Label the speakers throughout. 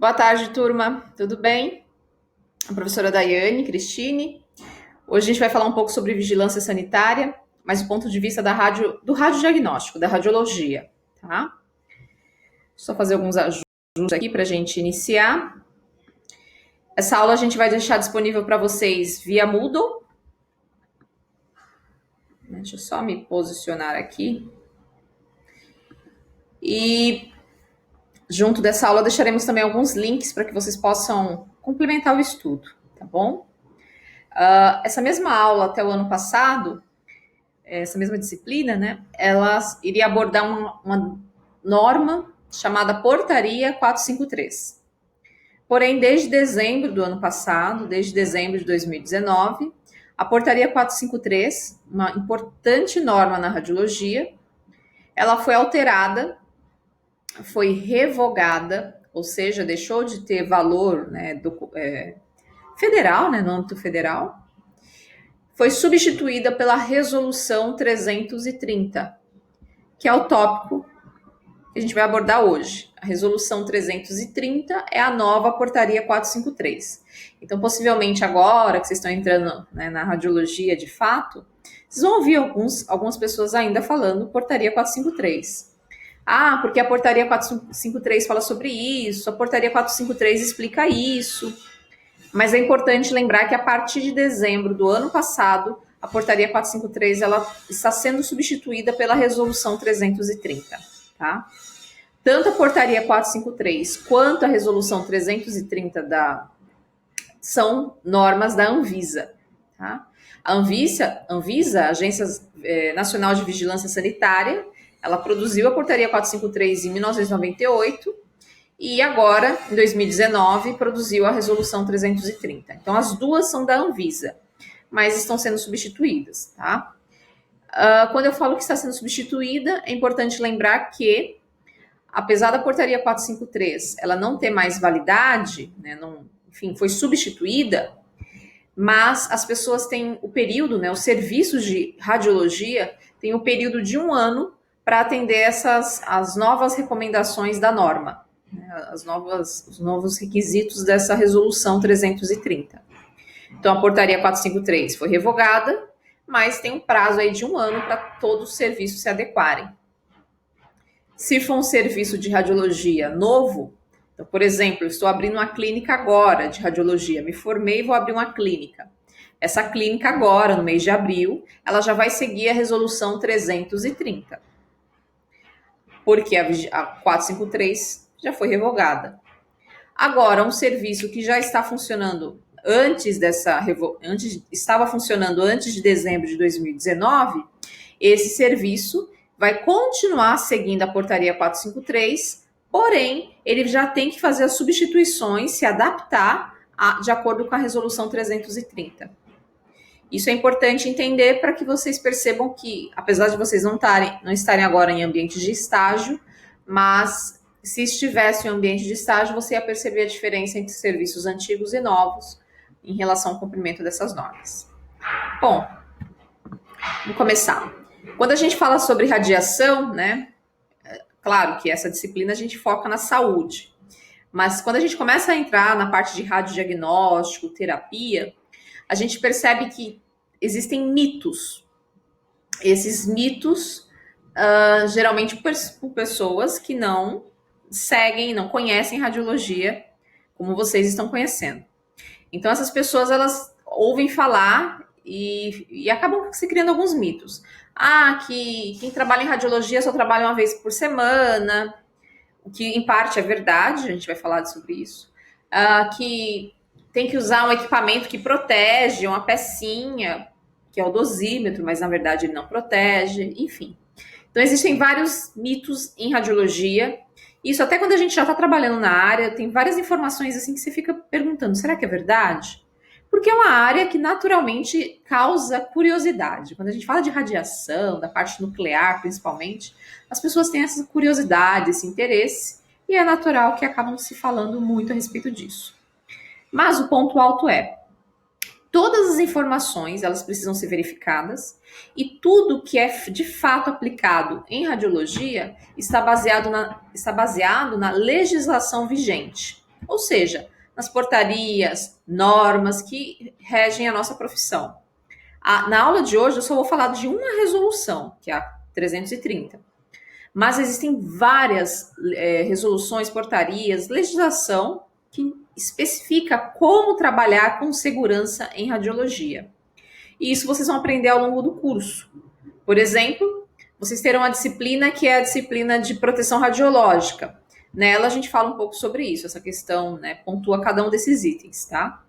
Speaker 1: Boa tarde, turma. Tudo bem? A professora Daiane Cristine. Hoje a gente vai falar um pouco sobre vigilância sanitária, mas do ponto de vista do radiodiagnóstico, da radiologia, tá? Só fazer alguns ajustes aqui para a gente iniciar. Essa aula a gente vai deixar disponível para vocês via Moodle. Deixa eu só me posicionar aqui. E junto dessa aula deixaremos também alguns links para que vocês possam complementar o estudo, tá bom? Essa mesma aula até o ano passado, essa mesma disciplina, né, ela iria abordar uma norma chamada Portaria 453. Porém, desde dezembro do ano passado, desde dezembro de 2019, a Portaria 453, uma importante norma na radiologia, ela foi alterada, foi revogada, ou seja, deixou de ter valor, né, federal, né, no âmbito federal, foi substituída pela Resolução 330, que é o tópico que a gente vai abordar hoje. A Resolução 330 é a nova Portaria 453. Então, possivelmente agora que vocês estão entrando, né, na radiologia de fato, vocês vão ouvir algumas pessoas ainda falando Portaria 453. Ah, porque a Portaria 453 fala sobre isso, a Portaria 453 explica isso. Mas é importante lembrar que a partir de dezembro do ano passado, a Portaria 453 ela está sendo substituída pela Resolução 330, tá? Tanto a Portaria 453 quanto a Resolução 330 são normas da Anvisa, tá? A Anvisa, Agência Nacional de Vigilância Sanitária, ela produziu a Portaria 453 em 1998 e agora, em 2019, produziu a Resolução 330. Então, as duas são da Anvisa, mas estão sendo substituídas, tá? Quando eu falo que está sendo substituída, é importante lembrar que, apesar da Portaria 453 ela não ter mais validade, né, enfim, foi substituída, mas as pessoas têm o período, né, os serviços de radiologia têm o período de 1 ano para atender as novas recomendações da norma, né, os novos requisitos dessa Resolução 330. Então, a Portaria 453 foi revogada, mas tem um prazo aí de 1 ano para todos os serviços se adequarem. Se for um serviço de radiologia novo, então, por exemplo, eu estou abrindo uma clínica agora de radiologia, me formei e vou abrir uma clínica. Essa clínica agora, no mês de abril, ela já vai seguir a Resolução 330, porque a 453 já foi revogada. Agora, um serviço que já está funcionando estava funcionando antes de dezembro de 2019, esse serviço vai continuar seguindo a Portaria 453, porém, ele já tem que fazer as substituições, se adaptar de acordo com a Resolução 330. Isso é importante entender para que vocês percebam que, apesar de vocês não estarem agora em ambiente de estágio, mas se estivesse em ambiente de estágio, você ia perceber a diferença entre serviços antigos e novos em relação ao cumprimento dessas normas. Bom, vamos começar. Quando a gente fala sobre radiação, né, claro que essa disciplina a gente foca na saúde, mas quando a gente começa a entrar na parte de radiodiagnóstico, terapia, a gente percebe que existem mitos. Esses mitos, geralmente por pessoas que não seguem, não conhecem radiologia como vocês estão conhecendo. Então, essas pessoas, elas ouvem falar e acabam se criando alguns mitos. Que quem trabalha em radiologia só trabalha uma vez por semana, o que em parte é verdade, a gente vai falar sobre isso. Que tem que usar um equipamento que protege, uma pecinha, que é o dosímetro, mas na verdade ele não protege, enfim. Então, existem vários mitos em radiologia. Isso até quando a gente já está trabalhando na área, tem várias informações assim que você fica perguntando, será que é verdade? Porque é uma área que naturalmente causa curiosidade. Quando a gente fala de radiação, da parte nuclear principalmente, as pessoas têm essa curiosidade, esse interesse, e é natural que acabam se falando muito a respeito disso. Mas o ponto alto é, todas as informações, elas precisam ser verificadas e tudo que é de fato aplicado em radiologia está baseado na legislação vigente. ou seja, nas portarias, normas que regem a nossa profissão. Na aula de hoje eu só vou falar de uma resolução, que é a 330. Mas existem várias resoluções, portarias, legislação que especifica como trabalhar com segurança em radiologia. E isso vocês vão aprender ao longo do curso. Por exemplo, vocês terão a disciplina que é a disciplina de proteção radiológica. Nela a gente fala um pouco sobre isso, essa questão, né, pontua cada um desses itens, tá?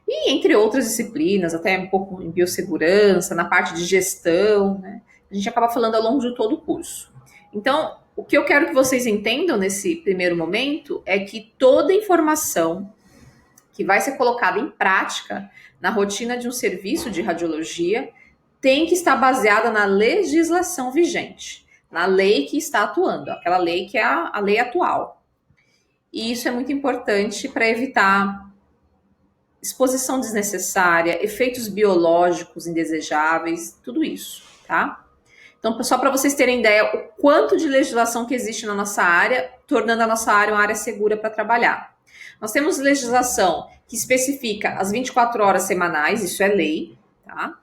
Speaker 1: E entre outras disciplinas, até um pouco em biossegurança, na parte de gestão, né, a gente acaba falando ao longo de todo o curso. Então, o que eu quero que vocês entendam nesse primeiro momento é que toda informação que vai ser colocada em prática na rotina de um serviço de radiologia tem que estar baseada na legislação vigente, na lei que está atuando, aquela lei que é a lei atual. E isso é muito importante para evitar exposição desnecessária, efeitos biológicos indesejáveis, tudo isso, tá? Então, só para vocês terem ideia o quanto de legislação que existe na nossa área, tornando a nossa área uma área segura para trabalhar. Nós temos legislação que especifica as 24 horas semanais, isso é lei, tá?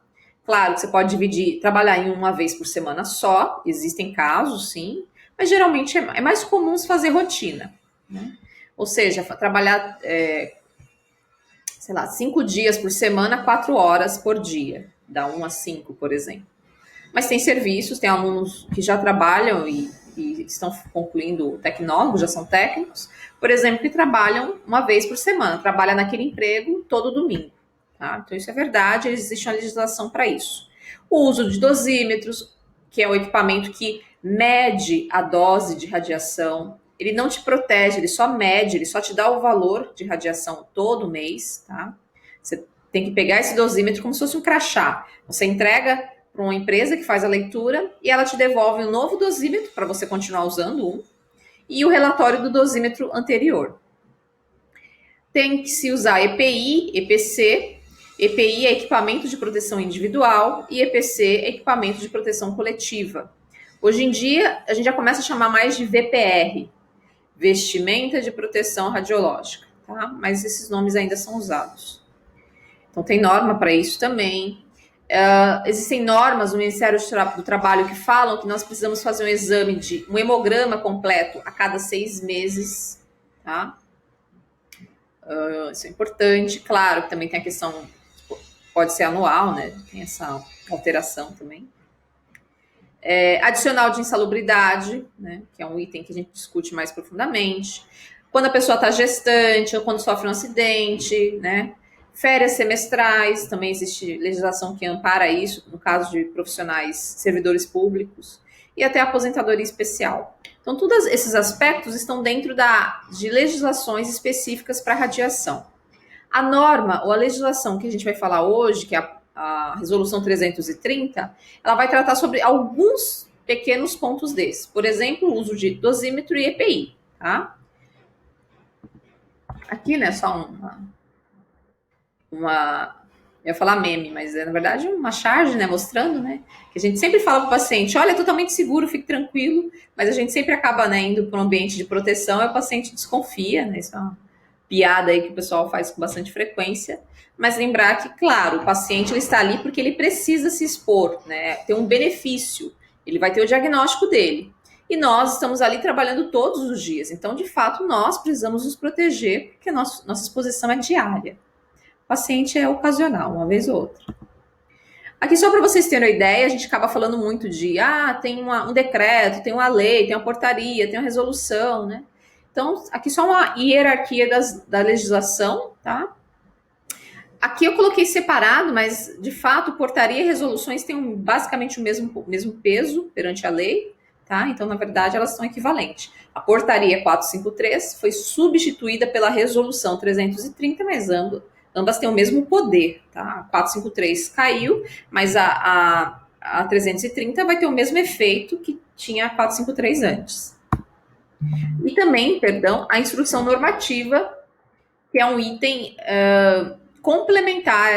Speaker 1: Claro que você pode dividir, trabalhar em uma vez por semana só, existem casos, sim, mas geralmente é mais comum se fazer rotina, né? Ou seja, trabalhar, sei lá, 5 dias por semana, 4 horas por dia, dá 1 a 5, por exemplo. Mas tem serviços, tem alunos que já trabalham e estão concluindo tecnólogos, já são técnicos, por exemplo, que trabalham uma vez por semana, trabalham naquele emprego todo domingo. Tá? Então, isso é verdade, existe uma legislação para isso. O uso de dosímetros, que é o equipamento que mede a dose de radiação, ele não te protege, ele só mede, ele só te dá o valor de radiação todo mês. Tá? Você tem que pegar esse dosímetro como se fosse um crachá. Você entrega para uma empresa que faz a leitura e ela te devolve um novo dosímetro para você continuar usando um e o relatório do dosímetro anterior. Tem que se usar EPI, EPC. EPI é equipamento de proteção individual e EPC é equipamento de proteção coletiva. Hoje em dia, a gente já começa a chamar mais de VPR, vestimenta de proteção radiológica, tá? Mas esses nomes ainda são usados. Então, tem norma para isso também. Existem normas no Ministério do Trabalho que falam que nós precisamos fazer um exame de um hemograma completo a cada 6 meses, tá? Isso é importante. Claro que também tem a questão, pode ser anual, né? Tem essa alteração também. Adicional de insalubridade, né? Que é um item que a gente discute mais profundamente. Quando a pessoa está gestante ou quando sofre um acidente, né? Férias semestrais, também existe legislação que ampara isso, no caso de profissionais, servidores públicos, e até aposentadoria especial. Então, todos esses aspectos estão dentro de legislações específicas para radiação. A norma ou a legislação que a gente vai falar hoje, que é a Resolução 330, ela vai tratar sobre alguns pequenos pontos desses. Por exemplo, o uso de dosímetro e EPI, tá? Aqui, né, só eu ia falar meme, mas é na verdade uma charge, né, mostrando, né, que a gente sempre fala para o paciente, olha, é totalmente seguro, fique tranquilo, mas a gente sempre acaba, né, indo para um ambiente de proteção e o paciente desconfia, né, isso é uma piada aí que o pessoal faz com bastante frequência, mas lembrar que, claro, o paciente ele está ali porque ele precisa se expor, né, ter um benefício, ele vai ter o diagnóstico dele, e nós estamos ali trabalhando todos os dias, então, de fato, nós precisamos nos proteger, porque a nossa exposição é diária. O paciente é ocasional, uma vez ou outra. Aqui, só para vocês terem uma ideia, a gente acaba falando muito de, tem um decreto, tem uma lei, tem uma portaria, tem uma resolução, né? Então, aqui só uma hierarquia da legislação, tá? Aqui eu coloquei separado, mas, de fato, portaria e resoluções têm basicamente o mesmo peso perante a lei, tá? Então, na verdade, elas são equivalentes. A portaria 453 foi substituída pela resolução 330, mas ambas têm o mesmo poder, tá? A 453 caiu, mas a 330 vai ter o mesmo efeito que tinha a 453 antes. E também, a instrução normativa, que é um item complementar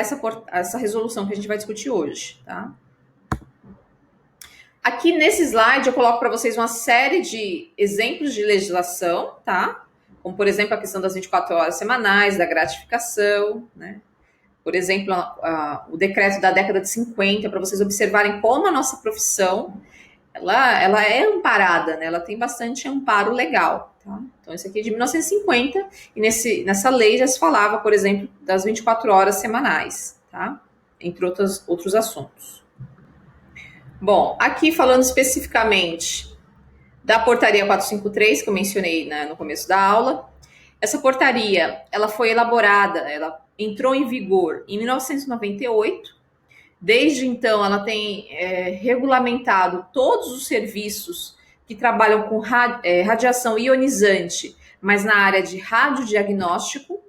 Speaker 1: a essa resolução que a gente vai discutir hoje, tá? Aqui nesse slide eu coloco para vocês uma série de exemplos de legislação, tá? como, por exemplo, a questão das 24 horas semanais, da gratificação, né? Por exemplo, o decreto da década de 50, para vocês observarem como a nossa profissão, ela é amparada, né? Ela tem bastante amparo legal, tá? Então, esse aqui é de 1950, e nessa lei já se falava, por exemplo, das 24 horas semanais, tá? Entre outros assuntos. Bom, aqui falando especificamente da portaria 453, que eu mencionei, né, no começo da aula. Essa portaria, ela foi elaborada, ela entrou em vigor em 1998. Desde então, ela tem regulamentado todos os serviços que trabalham com radiação ionizante, mas na área de radiodiagnóstico.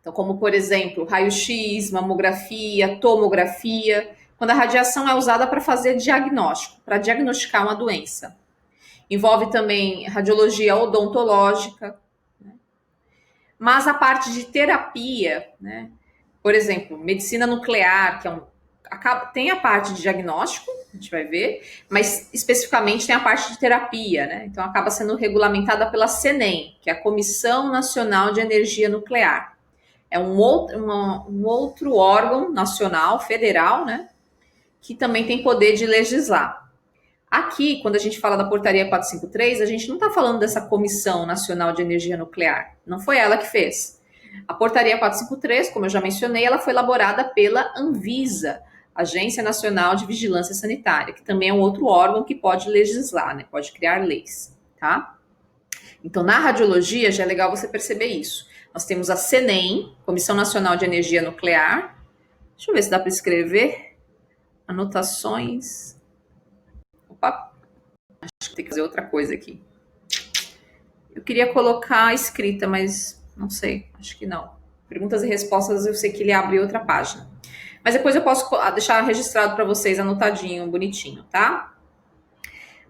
Speaker 1: Então, como, por exemplo, raio-x, mamografia, tomografia, quando a radiação é usada para fazer diagnóstico, para diagnosticar uma doença. Envolve também radiologia odontológica, né? Mas a parte de terapia, né? Por exemplo, medicina nuclear, que tem a parte de diagnóstico, a gente vai ver, mas especificamente tem a parte de terapia, né? Então acaba sendo regulamentada pela CENEM, que é a Comissão Nacional de Energia Nuclear. É um outro órgão nacional, federal, né? Que também tem poder de legislar. Aqui, quando a gente fala da portaria 453, a gente não está falando dessa Comissão Nacional de Energia Nuclear. Não foi ela que fez. A portaria 453, como eu já mencionei, ela foi elaborada pela Anvisa, Agência Nacional de Vigilância Sanitária, que também é um outro órgão que pode legislar, né? Pode criar leis, tá? Então, na radiologia, já é legal você perceber isso. Nós temos a CENEM, Comissão Nacional de Energia Nuclear. Deixa eu ver se dá para escrever. Anotações. Opa, acho que tem que fazer outra coisa aqui. Eu queria colocar a escrita, mas não sei, acho que não. Perguntas e respostas, eu sei que ele abre outra página. Mas depois eu posso deixar registrado para vocês, anotadinho, bonitinho, tá?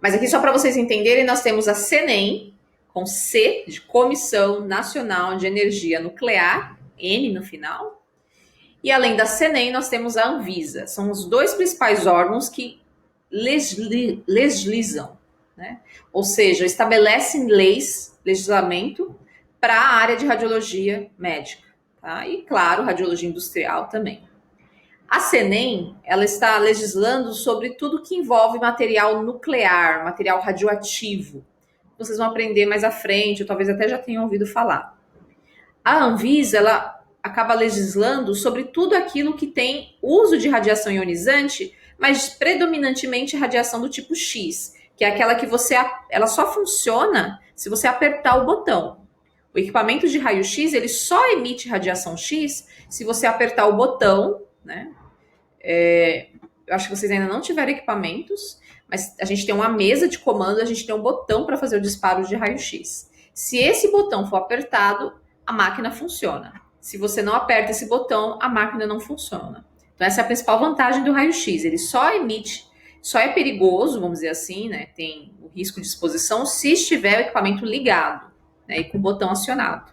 Speaker 1: Mas aqui só para vocês entenderem, nós temos a CENEM, com C, de Comissão Nacional de Energia Nuclear, N no final. E além da CENEM, nós temos a Anvisa. São os dois principais órgãos que legislam, né? Ou seja, estabelecem leis, legislamento para a área de radiologia médica, tá? E claro, radiologia industrial também. A CENEM, ela está legislando sobre tudo que envolve material nuclear, material radioativo. Vocês vão aprender mais à frente, ou talvez até já tenham ouvido falar. A Anvisa, ela acaba legislando sobre tudo aquilo que tem uso de radiação ionizante, mas predominantemente radiação do tipo X, que é aquela que ela só funciona se você apertar o botão. O equipamento de raio-x, ele só emite radiação X se você apertar o botão, né? Eu acho que vocês ainda não tiveram equipamentos, mas a gente tem uma mesa de comando, a gente tem um botão para fazer o disparo de raio-x. Se esse botão for apertado, a máquina funciona. Se você não aperta esse botão, a máquina não funciona. Então, essa é a principal vantagem do raio-x. Ele só é perigoso, vamos dizer assim, né? Tem o risco de exposição se estiver o equipamento ligado, né? E com o botão acionado.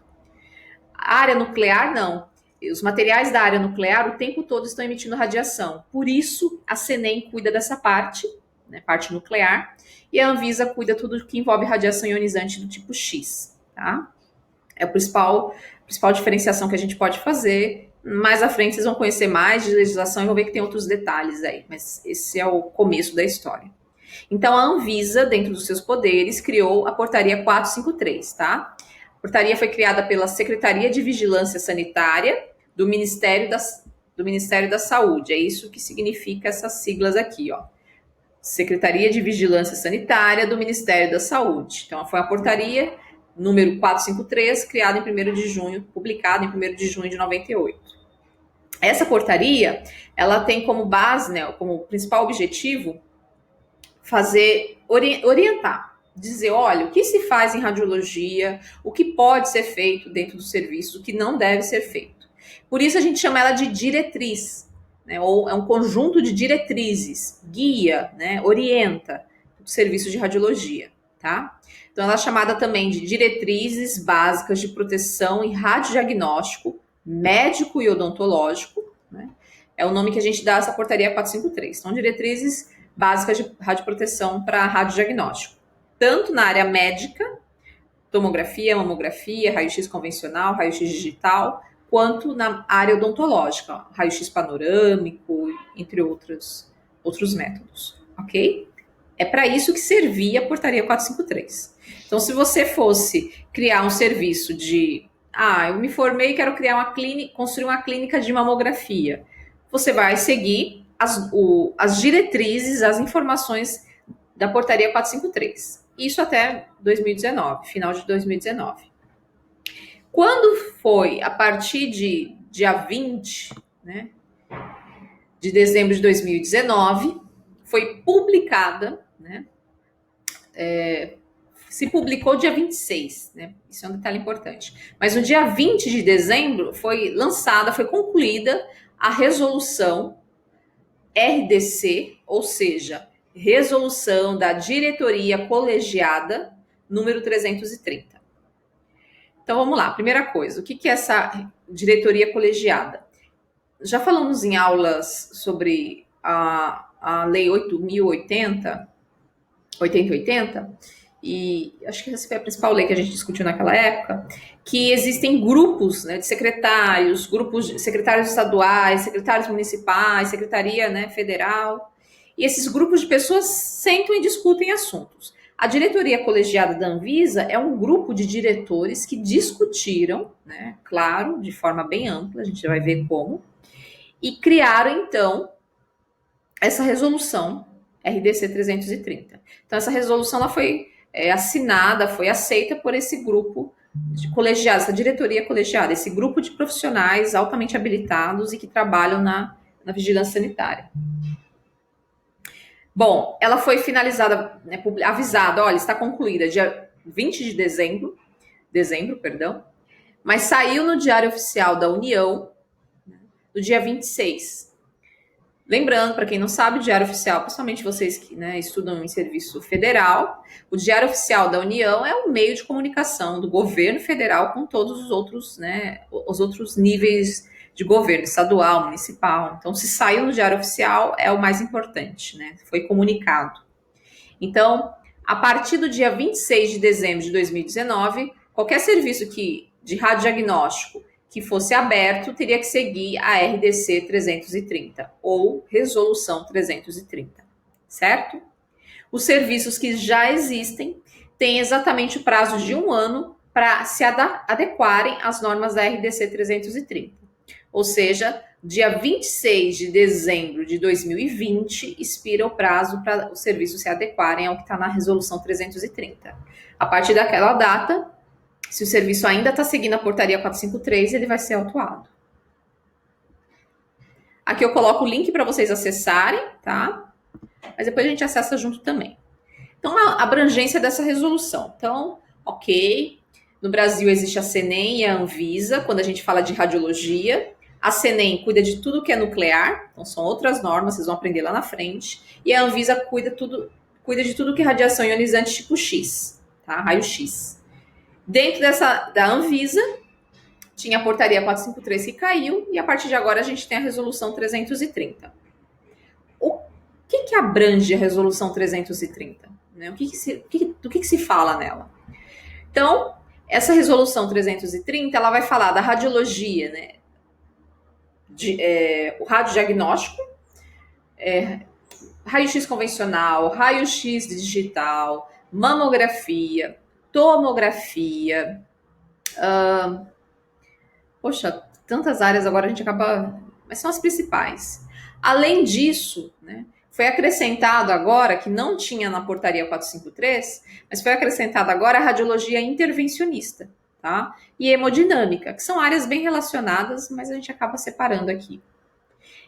Speaker 1: A área nuclear, não. Os materiais da área nuclear o tempo todo estão emitindo radiação. Por isso, a CENEM cuida dessa parte, né, parte nuclear, e a Anvisa cuida tudo que envolve radiação ionizante do tipo X, tá? É a principal diferenciação que a gente pode fazer. Mais à frente vocês vão conhecer mais de legislação e vão ver que tem outros detalhes aí, mas esse é o começo da história. Então, a Anvisa, dentro dos seus poderes, criou a portaria 453, tá? A portaria foi criada pela Secretaria de Vigilância Sanitária do Ministério da Saúde. É isso que significa essas siglas aqui, ó. Secretaria de Vigilância Sanitária do Ministério da Saúde. Então, foi a portaria número 453, criada em 1º de junho, publicada em 1º de junho de 98. Essa portaria, ela tem como base, né, como principal objetivo, orientar, dizer, olha, o que se faz em radiologia, o que pode ser feito dentro dos serviços, o que não deve ser feito. Por isso a gente chama ela de diretriz, né, ou é um conjunto de diretrizes, guia, né, orienta o serviço de radiologia, tá? Então ela é chamada também de diretrizes básicas de proteção e radiodiagnóstico médico e odontológico, né? É o nome que a gente dá a essa portaria 453. Então, diretrizes básicas de radioproteção para radiodiagnóstico, tanto na área médica tomografia, mamografia, raio-x convencional, raio-x digital, quanto na área odontológica, raio-x panorâmico, entre outros métodos, ok? É para isso que servia a portaria 453. Então, se você fosse criar um serviço de, eu me formei e quero criar uma clínica, construir uma clínica de mamografia, você vai seguir as diretrizes, as informações da portaria 453. Isso até 2019, final de 2019. Quando foi a partir de dia 20, né, de dezembro de 2019, foi publicada, né, se publicou dia 26, né, isso é um detalhe importante, mas no dia 20 de dezembro foi lançada, foi concluída a resolução RDC, ou seja, resolução da diretoria colegiada número 330. Então vamos lá, primeira coisa, o que é essa diretoria colegiada? Já falamos em aulas sobre a Lei 8.080, 8080, e acho que essa foi a principal lei que a gente discutiu naquela época, que existem grupos, né, de secretários, grupos de secretários estaduais, secretários municipais, secretaria, né, federal, e esses grupos de pessoas sentam e discutem assuntos. A diretoria colegiada da Anvisa é um grupo de diretores que discutiram, né, claro, de forma bem ampla, a gente vai ver como, e criaram, então, essa resolução RDC 330. Então, essa resolução ela foi assinada, foi aceita por esse grupo de colegiados, essa diretoria colegiada, esse grupo de profissionais altamente habilitados e que trabalham na vigilância sanitária. Bom, ela foi finalizada, né, avisada, olha, está concluída dia 20 de dezembro, mas saiu no Diário Oficial da União no dia 26. Lembrando, para quem não sabe, o Diário Oficial, principalmente vocês que, né, estudam em serviço federal, o Diário Oficial da União é um meio de comunicação do governo federal com todos os outros, né, os outros níveis de governo, estadual, municipal. Então, se saiu no Diário Oficial, é o mais importante, né? Foi comunicado. Então, a partir do dia 26 de dezembro de 2019, qualquer serviço de radiodiagnóstico que fosse aberto teria que seguir a RDC 330 ou Resolução 330, certo? Os serviços que já existem têm exatamente o prazo de 1 ano para se adequarem às normas da RDC 330. Ou seja, dia 26 de dezembro de 2020 expira o prazo para os serviços se adequarem ao que está na Resolução 330. A partir daquela data, se o serviço ainda está seguindo a portaria 453, ele vai ser autuado. Aqui eu coloco o link para vocês acessarem, tá? Mas depois a gente acessa junto também. Então, a abrangência dessa resolução. Então, ok, no Brasil existe a CENEM e a Anvisa, quando a gente fala de radiologia. A CENEM cuida de tudo que é nuclear, então são outras normas, vocês vão aprender lá na frente. E a Anvisa cuida de tudo que é radiação ionizante tipo X, tá? Raio-X. Dentro da Anvisa, tinha a portaria 453 que caiu, e a partir de agora a gente tem a resolução 330. O que abrange a resolução 330? Né? Do que se fala nela? Então, essa resolução 330, ela vai falar da radiologia, né? O radiodiagnóstico, raio-x convencional, raio-x digital, mamografia, tomografia, tantas áreas agora a gente acaba, mas são as principais. Além disso, né, foi acrescentado agora, que não tinha na portaria 453, mas foi acrescentado agora a radiologia intervencionista, tá? E hemodinâmica, que são áreas bem relacionadas, mas a gente acaba separando aqui.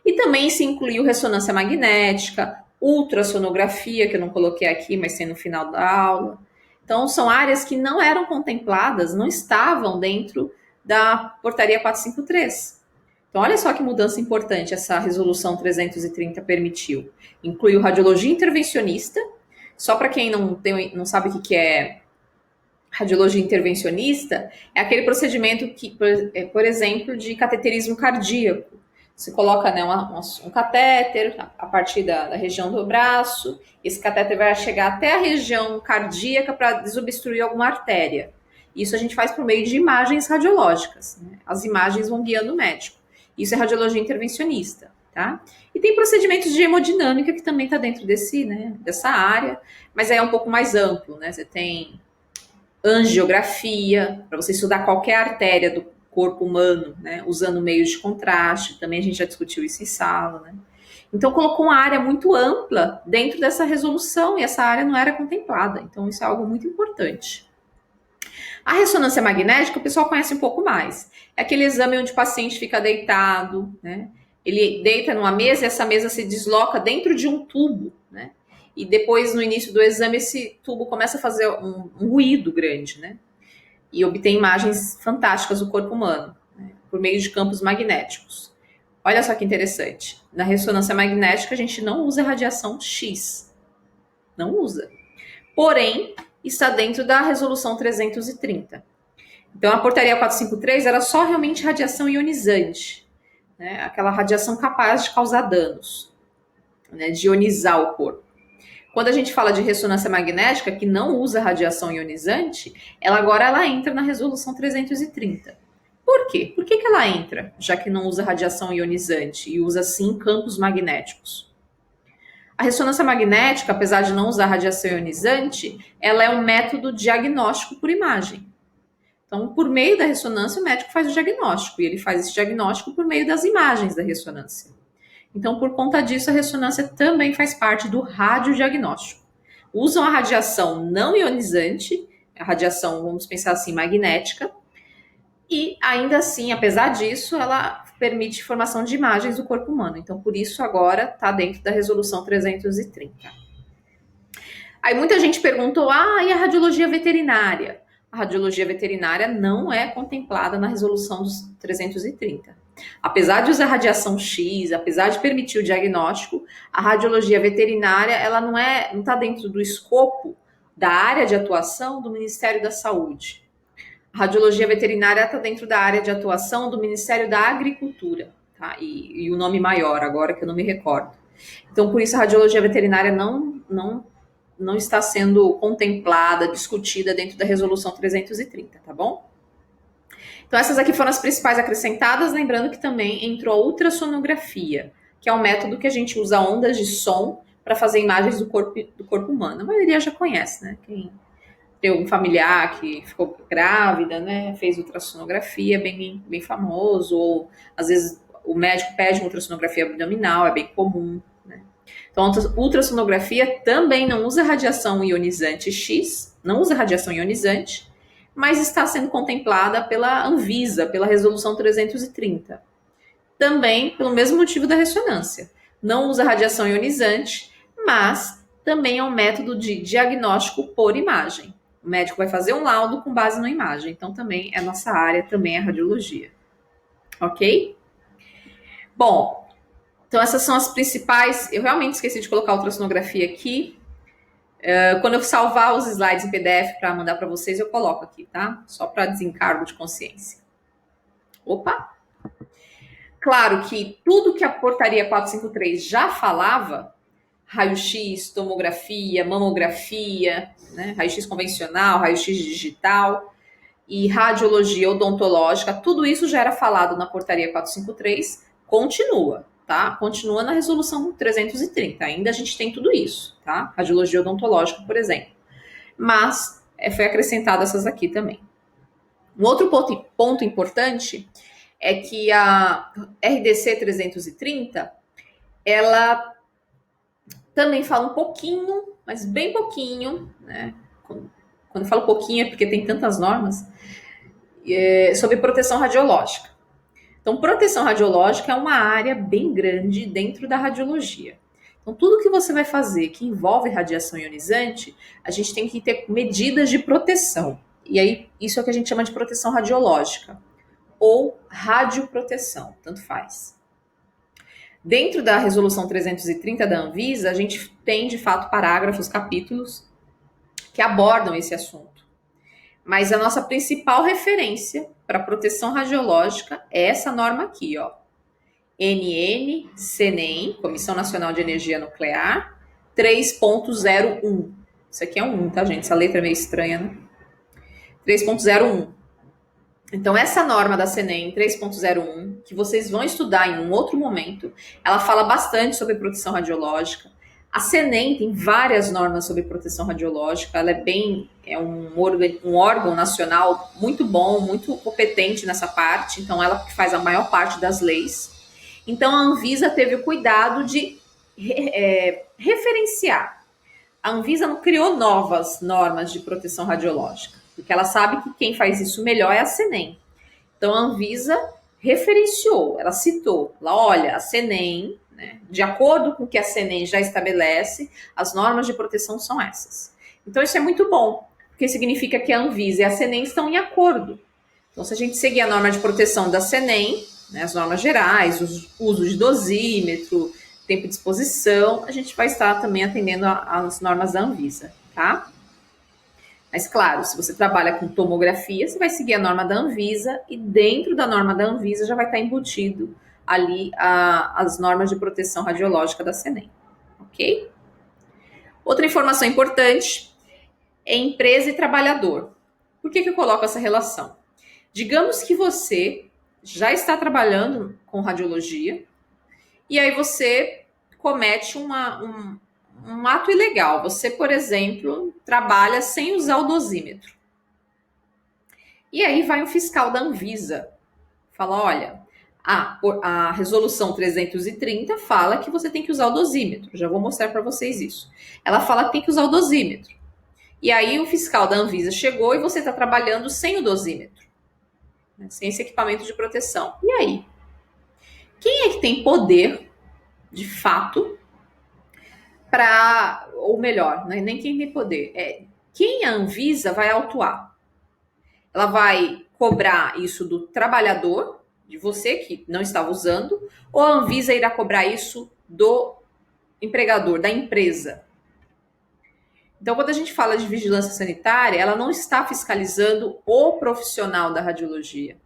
Speaker 1: E também se incluiu ressonância magnética, ultrassonografia, que eu não coloquei aqui, mas tem no final da aula. Então, são áreas que não eram contempladas, não estavam dentro da portaria 453. Então, olha só que mudança importante essa resolução 330 permitiu. Incluiu radiologia intervencionista, só para quem não sabe o que é radiologia intervencionista, é aquele procedimento que, por exemplo, de cateterismo cardíaco. Você coloca, né, um catéter a partir da região do braço, esse catéter vai chegar até a região cardíaca para desobstruir alguma artéria. Isso a gente faz por meio de imagens radiológicas, né? As imagens vão guiando o médico. Isso é radiologia intervencionista, tá? E tem procedimentos de hemodinâmica que também está dentro dessa área, mas aí é um pouco mais amplo, né? Você tem angiografia, para você estudar qualquer artéria do corpo humano, né? Usando meios de contraste, também a gente já discutiu isso em sala, né? Então colocou uma área muito ampla dentro dessa resolução e essa área não era contemplada. Então isso é algo muito importante. A ressonância magnética o pessoal conhece um pouco mais. É aquele exame onde o paciente fica deitado, né? Ele deita numa mesa e essa mesa se desloca dentro de um tubo, né? E depois, no início do exame, esse tubo começa a fazer um ruído grande, né? E obtém imagens fantásticas do corpo humano, né? Por meio de campos magnéticos. Olha só que interessante. Na ressonância magnética, a gente não usa radiação X. Não usa. Porém, está dentro da resolução 330. Então, a portaria 453 era só realmente radiação ionizante, né? Aquela radiação capaz de causar danos, né? De ionizar o corpo. Quando a gente fala de ressonância magnética, que não usa radiação ionizante, ela entra na resolução 330. Por quê? Por que ela entra, já que não usa radiação ionizante e usa, sim, campos magnéticos? A ressonância magnética, apesar de não usar radiação ionizante, ela é um método diagnóstico por imagem. Então, por meio da ressonância, o médico faz o diagnóstico, e ele faz esse diagnóstico por meio das imagens da ressonância. Então, por conta disso, a ressonância também faz parte do radiodiagnóstico. Usam a radiação não ionizante, a radiação, vamos pensar assim, magnética, e ainda assim, apesar disso, ela permite formação de imagens do corpo humano. Então, por isso, agora está dentro da resolução 330. Aí muita gente perguntou, e a radiologia veterinária? A radiologia veterinária não é contemplada na resolução dos 330. Apesar de usar radiação X, apesar de permitir o diagnóstico, a radiologia veterinária ela não está dentro do escopo da área de atuação do Ministério da Saúde. A radiologia veterinária está dentro da área de atuação do Ministério da Agricultura, tá? E o nome maior, agora que eu não me recordo. Então, por isso, a radiologia veterinária não está sendo contemplada, discutida dentro da resolução 330, tá bom? Então, essas aqui foram as principais acrescentadas, lembrando que também entrou a ultrassonografia, que é um método que a gente usa ondas de som para fazer imagens do corpo humano. A maioria já conhece, né? Quem tem algum familiar que ficou grávida, né? Fez ultrassonografia, bem famoso, ou às vezes o médico pede uma ultrassonografia abdominal, é bem comum, né? Então, a ultrassonografia também não usa radiação ionizante X, não usa radiação ionizante, mas está sendo contemplada pela Anvisa, pela resolução 330. Também pelo mesmo motivo da ressonância. Não usa radiação ionizante, mas também é um método de diagnóstico por imagem. O médico vai fazer um laudo com base na imagem. Então, também é nossa área, também é radiologia. Ok? Bom, então essas são as principais. Eu realmente esqueci de colocar a ultrassonografia aqui. Quando eu salvar os slides em PDF para mandar para vocês, eu coloco aqui, tá? Só para desencargo de consciência. Opa! Claro que tudo que a portaria 453 já falava, raio-x, tomografia, mamografia, né? Raio-x convencional, raio-x digital e radiologia odontológica, tudo isso já era falado na portaria 453, continua. Tá? Continua na resolução 330. Ainda a gente tem tudo isso, tá? Radiologia odontológica, por exemplo. Mas foi acrescentado essas aqui também. Um outro ponto importante é que a RDC 330, ela também fala um pouquinho, mas bem pouquinho, né? Quando eu falo pouquinho é porque tem tantas normas, sobre proteção radiológica. Então, proteção radiológica é uma área bem grande dentro da radiologia. Então, tudo que você vai fazer que envolve radiação ionizante, a gente tem que ter medidas de proteção. E aí, isso é o que a gente chama de proteção radiológica. Ou radioproteção, tanto faz. Dentro da resolução 330 da Anvisa, a gente tem, de fato, parágrafos, capítulos que abordam esse assunto. Mas a nossa principal referência para proteção radiológica é essa norma aqui, ó. NN-CNEM, Comissão Nacional de Energia Nuclear, 3.01. Isso aqui é um 1, tá, gente? Essa letra é meio estranha, né? 3.01. Então, essa norma da CNEM 3.01, que vocês vão estudar em um outro momento, ela fala bastante sobre proteção radiológica. A CNEM tem várias normas sobre proteção radiológica, ela é um órgão nacional muito bom, muito competente nessa parte, então ela que faz a maior parte das leis. Então, a Anvisa teve o cuidado de referenciar. A Anvisa não criou novas normas de proteção radiológica, porque ela sabe que quem faz isso melhor é a CNEM. Então, a Anvisa referenciou, ela citou, lá, olha, a CNEM, né, de acordo com o que a CNEM já estabelece, as normas de proteção são essas. Então, isso é muito bom, porque significa que a Anvisa e a CNEM estão em acordo. Então, se a gente seguir a norma de proteção da CNEM, né, as normas gerais, uso de dosímetro, tempo de exposição, a gente vai estar também atendendo às normas da Anvisa, tá? Mas, claro, se você trabalha com tomografia, você vai seguir a norma da Anvisa e dentro da norma da Anvisa já vai estar embutido ali as normas de proteção radiológica da CNEM, ok? Outra informação importante é empresa e trabalhador. Por que eu coloco essa relação? Digamos que você já está trabalhando com radiologia e aí você comete um ato ilegal. Você, por exemplo, trabalha sem usar o dosímetro. E aí vai um fiscal da Anvisa, fala, olha, a resolução 330 fala que você tem que usar o dosímetro. Já vou mostrar para vocês isso. Ela fala que tem que usar o dosímetro. E aí o fiscal da Anvisa chegou e você está trabalhando sem o dosímetro, né, sem esse equipamento de proteção. E aí? Quem é que tem poder, de fato, ou melhor, né, nem quem tem poder, quem a Anvisa vai autuar? Ela vai cobrar isso do trabalhador, de você que não estava usando, ou a Anvisa irá cobrar isso do empregador, da empresa? Então, quando a gente fala de vigilância sanitária, ela não está fiscalizando o profissional da radiologia.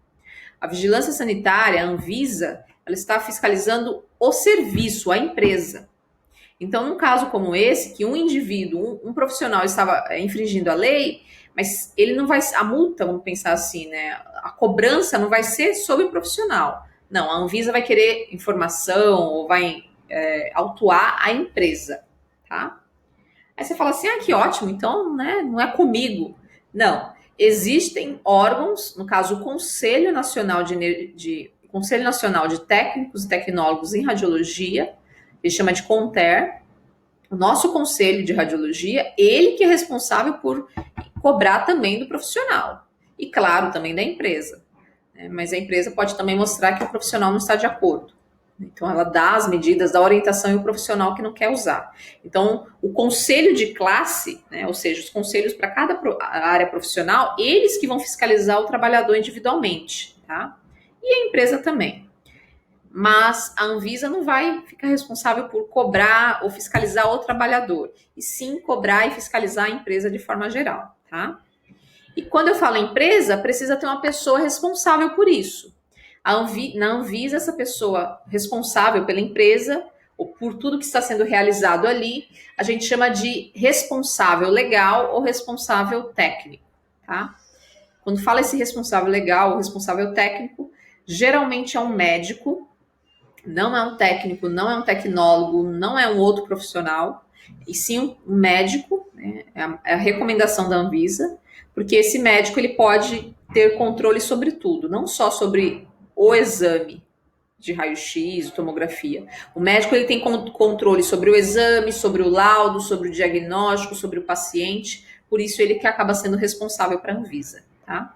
Speaker 1: A vigilância sanitária, a Anvisa, ela está fiscalizando o serviço, a empresa. Então, num caso como esse, que um indivíduo, um profissional estava infringindo a lei, mas ele não vai, a multa, vamos pensar assim, né? A cobrança não vai ser sobre o profissional. Não, a Anvisa vai querer informação ou vai autuar a empresa, tá? Aí você fala assim, que ótimo, então, né, não é comigo. Não, existem órgãos, no caso o Conselho Nacional Conselho Nacional de Técnicos e Tecnólogos em Radiologia, ele chama de CONTER, o nosso Conselho de Radiologia, ele que é responsável por cobrar também do profissional. E, claro, também da empresa. Né? Mas a empresa pode também mostrar que o profissional não está de acordo. Então, ela dá as medidas, dá orientação e o profissional que não quer usar. Então, o conselho de classe, né, ou seja, os conselhos para cada área profissional, eles que vão fiscalizar o trabalhador individualmente, tá? E a empresa também. Mas a Anvisa não vai ficar responsável por cobrar ou fiscalizar o trabalhador, e sim cobrar e fiscalizar a empresa de forma geral, tá? E quando eu falo empresa, precisa ter uma pessoa responsável por isso. Na Anvisa, essa pessoa responsável pela empresa, ou por tudo que está sendo realizado ali, a gente chama de responsável legal ou responsável técnico, tá? Quando fala esse responsável legal ou responsável técnico, geralmente é um médico, não é um técnico, não é um tecnólogo, não é um outro profissional, e sim um médico, né? É a recomendação da Anvisa, porque esse médico ele pode ter controle sobre tudo, não só sobre o exame de raio-x, tomografia. O médico ele tem controle sobre o exame, sobre o laudo, sobre o diagnóstico, sobre o paciente, por isso ele que acaba sendo responsável para a Anvisa, tá?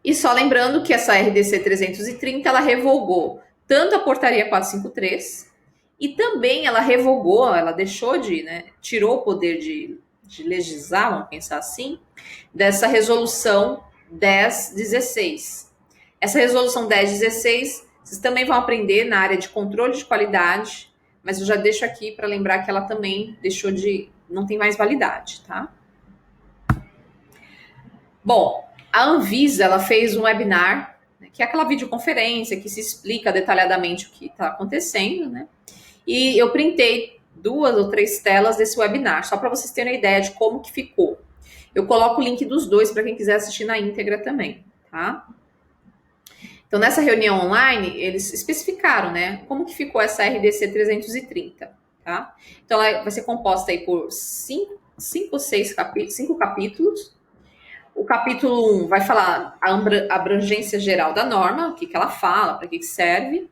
Speaker 1: E só lembrando que essa RDC 330, ela revogou tanto a portaria 453 e também ela revogou, ela deixou de, né, tirou o poder de legislar, vamos pensar assim, dessa resolução 1016. Essa resolução 1016, vocês também vão aprender na área de controle de qualidade, mas eu já deixo aqui para lembrar que ela também não tem mais validade, tá? Bom, a Anvisa, ela fez um webinar, né, que é aquela videoconferência que se explica detalhadamente o que está acontecendo, né? E eu printei 2 ou 3 telas desse webinar, só para vocês terem uma ideia de como que ficou. Eu coloco o link dos dois para quem quiser assistir na íntegra também, tá? Então, nessa reunião online, eles especificaram, né, como que ficou essa RDC 330, tá? Então, ela vai ser composta aí por cinco capítulos. O capítulo 1 vai falar a abrangência geral da norma, o que ela fala, para que serve.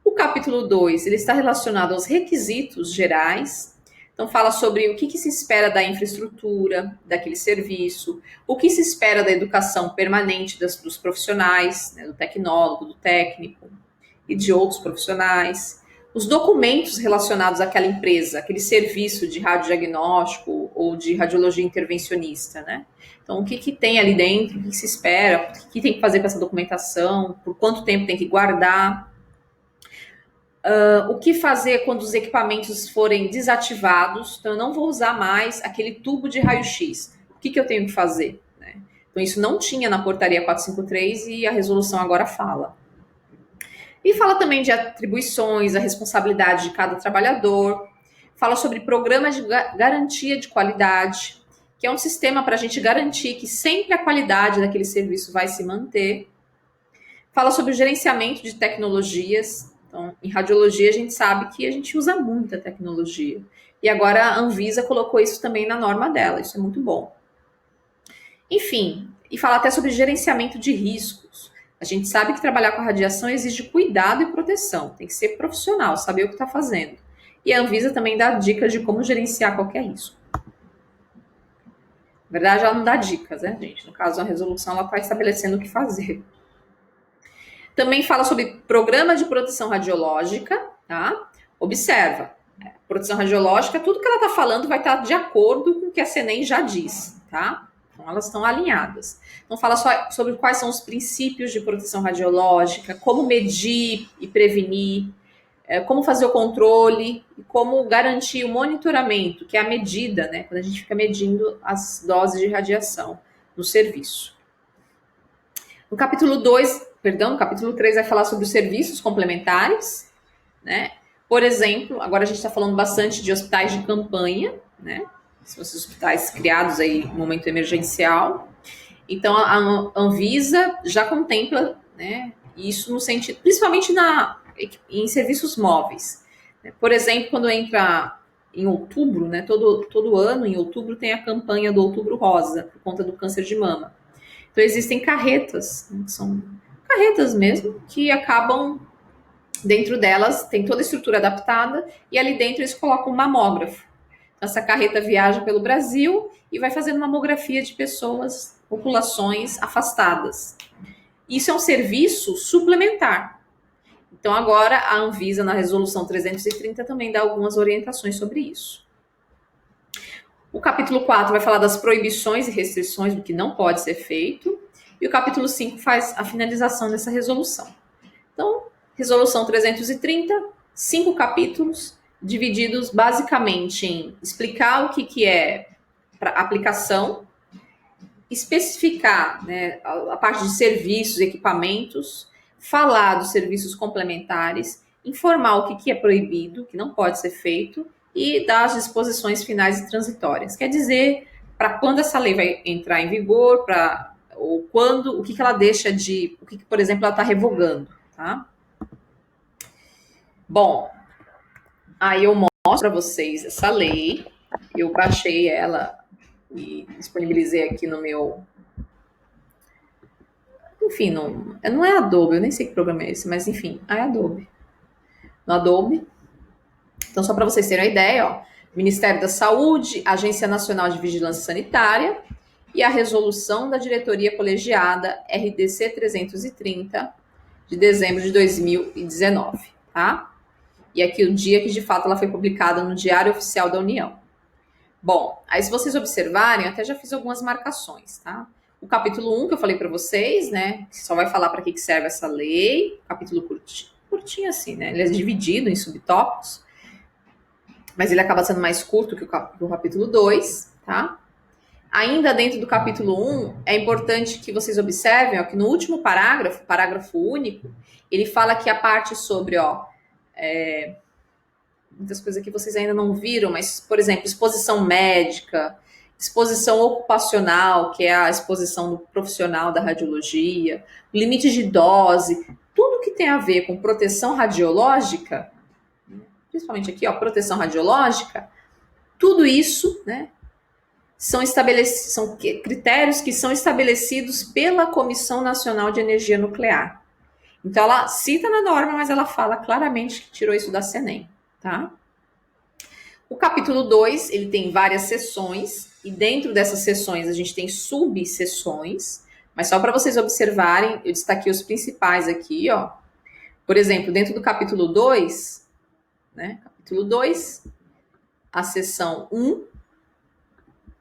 Speaker 1: O capítulo 2, ele está relacionado aos requisitos gerais. Então, fala sobre o que se espera da infraestrutura, daquele serviço, o que se espera da educação permanente dos profissionais, né, do tecnólogo, do técnico e de outros profissionais, os documentos relacionados àquela empresa, aquele serviço de radiodiagnóstico ou de radiologia intervencionista, né? Então, o que tem ali dentro, o que se espera, o que tem que fazer com essa documentação, por quanto tempo tem que guardar, o que fazer quando os equipamentos forem desativados. Então, eu não vou usar mais aquele tubo de raio-x. O que eu tenho que fazer? Né? Então, isso não tinha na portaria 453 e a resolução agora fala. E fala também de atribuições, a responsabilidade de cada trabalhador. Fala sobre programas de garantia de qualidade, que é um sistema para a gente garantir que sempre a qualidade daquele serviço vai se manter. Fala sobre o gerenciamento de tecnologias. Então, em radiologia, a gente sabe que a gente usa muita tecnologia. E agora a Anvisa colocou isso também na norma dela. Isso é muito bom. Enfim, e fala até sobre gerenciamento de riscos. A gente sabe que trabalhar com a radiação exige cuidado e proteção. Tem que ser profissional, saber o que está fazendo. E a Anvisa também dá dicas de como gerenciar qualquer risco. Na verdade, ela não dá dicas, né, gente? No caso, a resolução ela está estabelecendo o que fazer. Também fala sobre programa de proteção radiológica, tá? Observa, proteção radiológica, tudo que ela está falando vai estar de acordo com o que a CENEM já diz, tá? Então, elas estão alinhadas. Então, fala só sobre quais são os princípios de proteção radiológica, como medir e prevenir, como fazer o controle e como garantir o monitoramento, que é a medida, né? Quando a gente fica medindo as doses de radiação no serviço. No capítulo 3 vai falar sobre os serviços complementares, né? Por exemplo, agora a gente está falando bastante de hospitais de campanha, né? São esses hospitais criados aí no momento emergencial. Então, a Anvisa já contempla, né, isso no sentido, principalmente em serviços móveis. Por exemplo, quando entra em outubro, né, todo ano, em outubro, tem a campanha do Outubro Rosa, por conta do câncer de mama. Então, existem carretas, né, são carretas mesmo, que acabam, dentro delas, tem toda a estrutura adaptada, e ali dentro eles colocam um mamógrafo. Essa carreta viaja pelo Brasil e vai fazendo mamografia de pessoas, populações afastadas. Isso é um serviço suplementar. Então, agora, a Anvisa, na resolução 330, também dá algumas orientações sobre isso. O capítulo 4 vai falar das proibições e restrições do que não pode ser feito. E o capítulo 5 faz a finalização dessa resolução. Então, resolução 330, 5 capítulos, divididos basicamente em explicar o que é para aplicação, especificar, né, a parte de serviços, equipamentos, falar dos serviços complementares, informar o que é proibido, que não pode ser feito, e dar as disposições finais e transitórias. Quer dizer, para quando essa lei vai entrar em vigor, ou quando, o que ela deixa de, o que, por exemplo, ela está revogando, tá? Bom, aí eu mostro para vocês essa lei, eu baixei ela e disponibilizei aqui no meu... Enfim, não é Adobe, eu nem sei que programa é esse, mas enfim, é Adobe. No Adobe. Então, só para vocês terem uma ideia, ó, Ministério da Saúde, Agência Nacional de Vigilância Sanitária e a resolução da diretoria colegiada RDC 330 de dezembro de 2019, tá? E aqui o dia que de fato ela foi publicada no Diário Oficial da União. Bom, aí se vocês observarem, eu até já fiz algumas marcações, tá? O capítulo 1 que eu falei para vocês, né, que só vai falar para que serve essa lei, capítulo curtinho assim, né? Ele é dividido em subtópicos, mas ele acaba sendo mais curto que o capítulo 2, tá? Ainda dentro do capítulo 1, é importante que vocês observem, ó, que no último parágrafo único, ele fala que a parte sobre, ó, muitas coisas que vocês ainda não viram, mas, por exemplo, exposição médica, exposição ocupacional, que é a exposição do profissional da radiologia, limite de dose, tudo que tem a ver com proteção radiológica, principalmente aqui, ó, proteção radiológica, tudo isso, né, são critérios que são estabelecidos pela Comissão Nacional de Energia Nuclear. Então, ela cita na norma, mas ela fala claramente que tirou isso da CENEM, tá? O capítulo 2, ele tem várias seções, e dentro dessas seções a gente tem subseções, mas só para vocês observarem, eu destaquei os principais aqui, ó. Por exemplo, dentro do capítulo 2, né? Capítulo 2, a seção 1,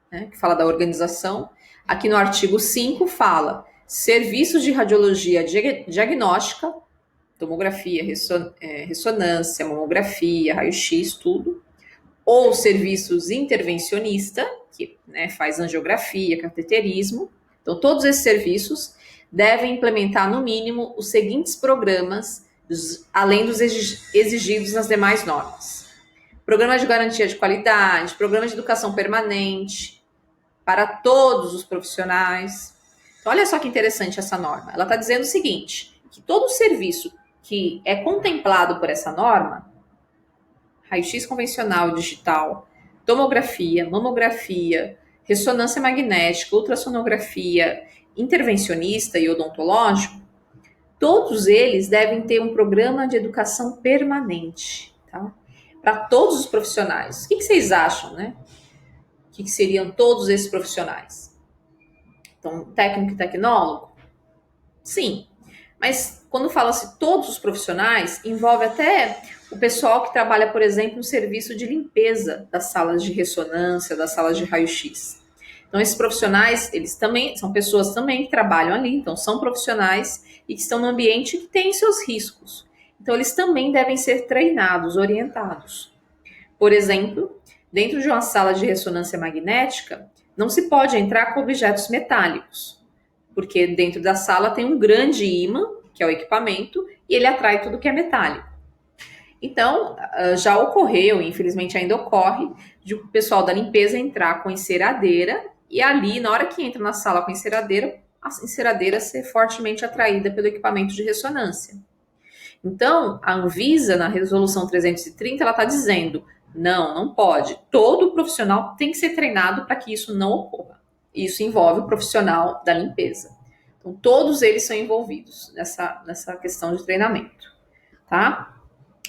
Speaker 1: né, que fala da organização. Aqui no artigo 5 fala serviços de radiologia diagnóstica, tomografia, ressonância, mamografia, raio-x, tudo. Ou serviços intervencionista, que, né, faz angiografia, cateterismo. Então, todos esses serviços devem implementar, no mínimo, os seguintes programas, além dos exigidos nas demais normas. Programa de garantia de qualidade, programa de educação permanente, para todos os profissionais. Então, olha só que interessante essa norma. Ela está dizendo o seguinte, que todo serviço que é contemplado por essa norma, raio-x convencional digital, tomografia, mamografia, ressonância magnética, ultrassonografia, intervencionista e odontológico, todos eles devem ter um programa de educação permanente, tá? Para todos os profissionais. O que vocês acham, né? O que seriam todos esses profissionais? Então, técnico e tecnólogo? Sim. Mas quando fala-se todos os profissionais, envolve até o pessoal que trabalha, por exemplo, no serviço de limpeza das salas de ressonância, das salas de raio-x. Então, esses profissionais, eles também são pessoas também que trabalham ali, então são profissionais e que estão no ambiente que tem seus riscos. Então, eles também devem ser treinados, orientados. Por exemplo, dentro de uma sala de ressonância magnética, não se pode entrar com objetos metálicos, porque dentro da sala tem um grande ímã, que é o equipamento, e ele atrai tudo que é metálico. Então, já ocorreu, infelizmente ainda ocorre, de o pessoal da limpeza entrar com enceradeira, e ali, na hora que entra na sala com a enceradeira ser fortemente atraída pelo equipamento de ressonância. Então, a Anvisa, na resolução 330, ela está dizendo, não pode. Todo profissional tem que ser treinado para que isso não ocorra. Isso envolve o profissional da limpeza. Então, todos eles são envolvidos nessa questão de treinamento, tá?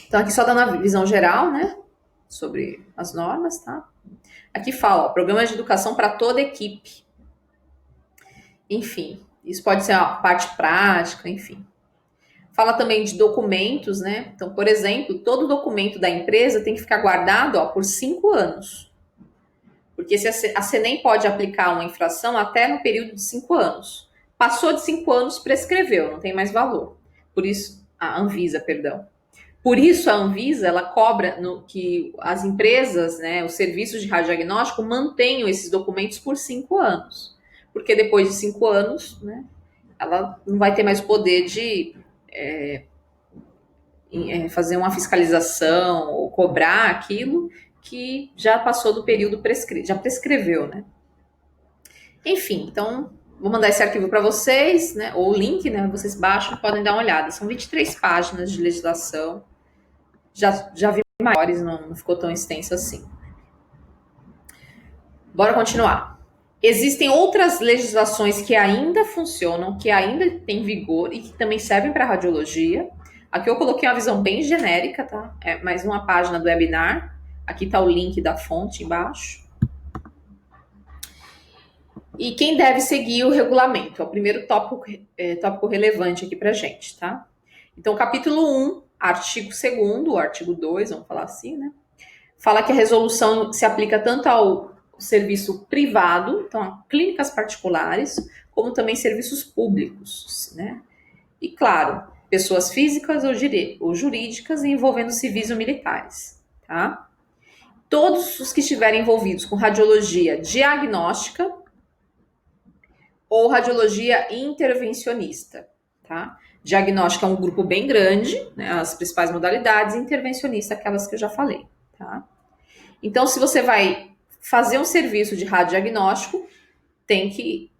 Speaker 1: Então, aqui só dando a visão geral, né, sobre as normas, tá? Aqui fala, ó, programa de educação para toda a equipe. Enfim, isso pode ser a parte prática, enfim. Fala também de documentos, né? Então, por exemplo, todo documento da empresa tem que ficar guardado, ó, por 5 anos. Porque a CENEM pode aplicar uma infração até no período de 5 anos. Passou de 5 anos, prescreveu, não tem mais valor. Por isso, a Anvisa, perdão. Por isso, a Anvisa, ela cobra que as empresas, né, os serviços de radiodiagnóstico mantenham esses documentos por 5 anos. Porque depois de 5 anos, né, ela não vai ter mais o poder de fazer uma fiscalização ou cobrar aquilo que já passou do período já prescreveu, né? Enfim, então, vou mandar esse arquivo para vocês, né, ou o link, né, vocês baixam, podem dar uma olhada. São 23 páginas de legislação. Já vi maiores, não ficou tão extenso assim. Bora continuar. Existem outras legislações que ainda funcionam, que ainda têm vigor e que também servem para radiologia. Aqui eu coloquei uma visão bem genérica, tá? É mais uma página do webinar. Aqui está o link da fonte embaixo. E quem deve seguir o regulamento? É o primeiro tópico relevante aqui para a gente, tá? Então, capítulo 1, artigo 2º, o artigo 2, vamos falar assim, né? Fala que a resolução se aplica tanto ao serviço privado, então a clínicas particulares, como também serviços públicos, né? E, claro, pessoas físicas ou jurídicas envolvendo civis ou militares, tá? Todos os que estiverem envolvidos com radiologia diagnóstica ou radiologia intervencionista, tá? Diagnóstica é um grupo bem grande, né, as principais modalidades, intervencionista, aquelas que eu já falei, tá? Então, se você vai fazer um serviço de radiodiagnóstico, tem que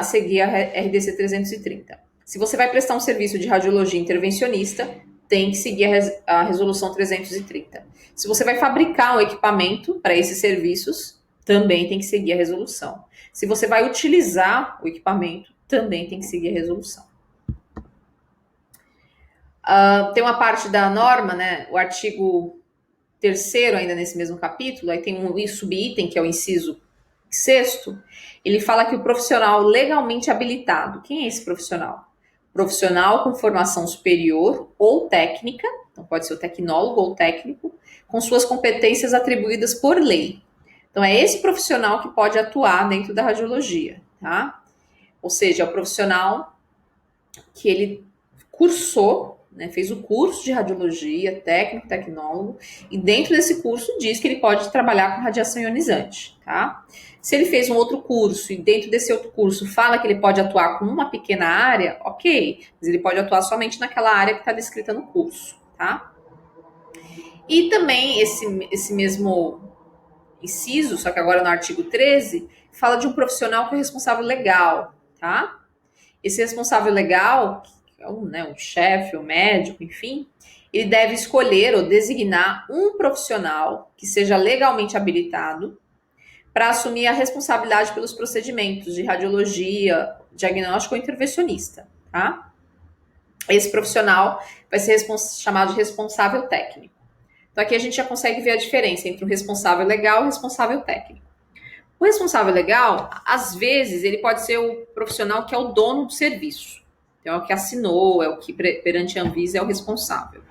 Speaker 1: seguir a RDC 330. Se você vai prestar um serviço de radiologia intervencionista, tem que seguir a resolução 330. Se você vai fabricar um equipamento para esses serviços, também tem que seguir a resolução. Se você vai utilizar o equipamento, também tem que seguir a resolução. Tem uma parte da norma, né, o artigo 3º, ainda nesse mesmo capítulo, aí tem um subitem, que é o inciso 6º, ele fala que o profissional legalmente habilitado, quem é esse profissional? Profissional com formação superior ou técnica, então pode ser o tecnólogo ou técnico, com suas competências atribuídas por lei. Então é esse profissional que pode atuar dentro da radiologia, tá? Ou seja, é o profissional que ele cursou, né, fez o curso de radiologia, técnico, tecnólogo, e dentro desse curso diz que ele pode trabalhar com radiação ionizante, tá? Se ele fez um outro curso e dentro desse outro curso fala que ele pode atuar com uma pequena área, ok, mas ele pode atuar somente naquela área que está descrita no curso, tá? E também esse mesmo inciso, só que agora no artigo 13, fala de um profissional que é responsável legal, tá? Esse responsável legal, um chefe, um médico, enfim, ele deve escolher ou designar um profissional que seja legalmente habilitado para assumir a responsabilidade pelos procedimentos de radiologia, diagnóstico ou intervencionista, tá? Esse profissional vai ser chamado de responsável técnico. Então aqui a gente já consegue ver a diferença entre o responsável legal e o responsável técnico. O responsável legal, às vezes, ele pode ser o profissional que é o dono do serviço. Então, é o que assinou, é o que perante a Anvisa é o responsável.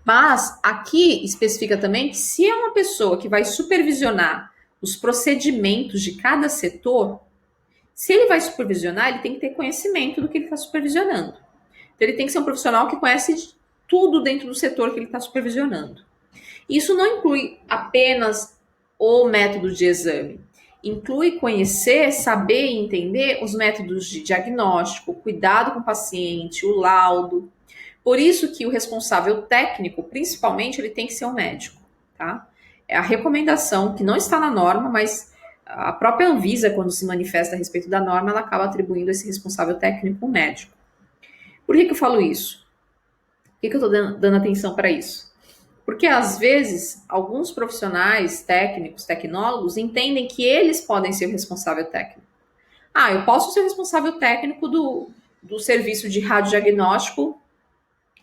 Speaker 1: Mas aqui especifica também que se é uma pessoa que vai supervisionar os procedimentos de cada setor, se ele vai supervisionar, ele tem que ter conhecimento do que ele está supervisionando. Então, ele tem que ser um profissional que conhece tudo dentro do setor que ele está supervisionando. Isso não inclui apenas o método de exame. Inclui conhecer, saber e entender os métodos de diagnóstico, cuidado com o paciente, o laudo. Por isso que o responsável técnico, principalmente, ele tem que ser um médico, tá? É a recomendação que não está na norma, mas a própria Anvisa, quando se manifesta a respeito da norma, ela acaba atribuindo esse responsável técnico um médico. Por que eu falo isso? Por que eu estou dando atenção para isso? Porque, às vezes, alguns profissionais técnicos, tecnólogos, entendem que eles podem ser o responsável técnico. Eu posso ser o responsável técnico do serviço de radiodiagnóstico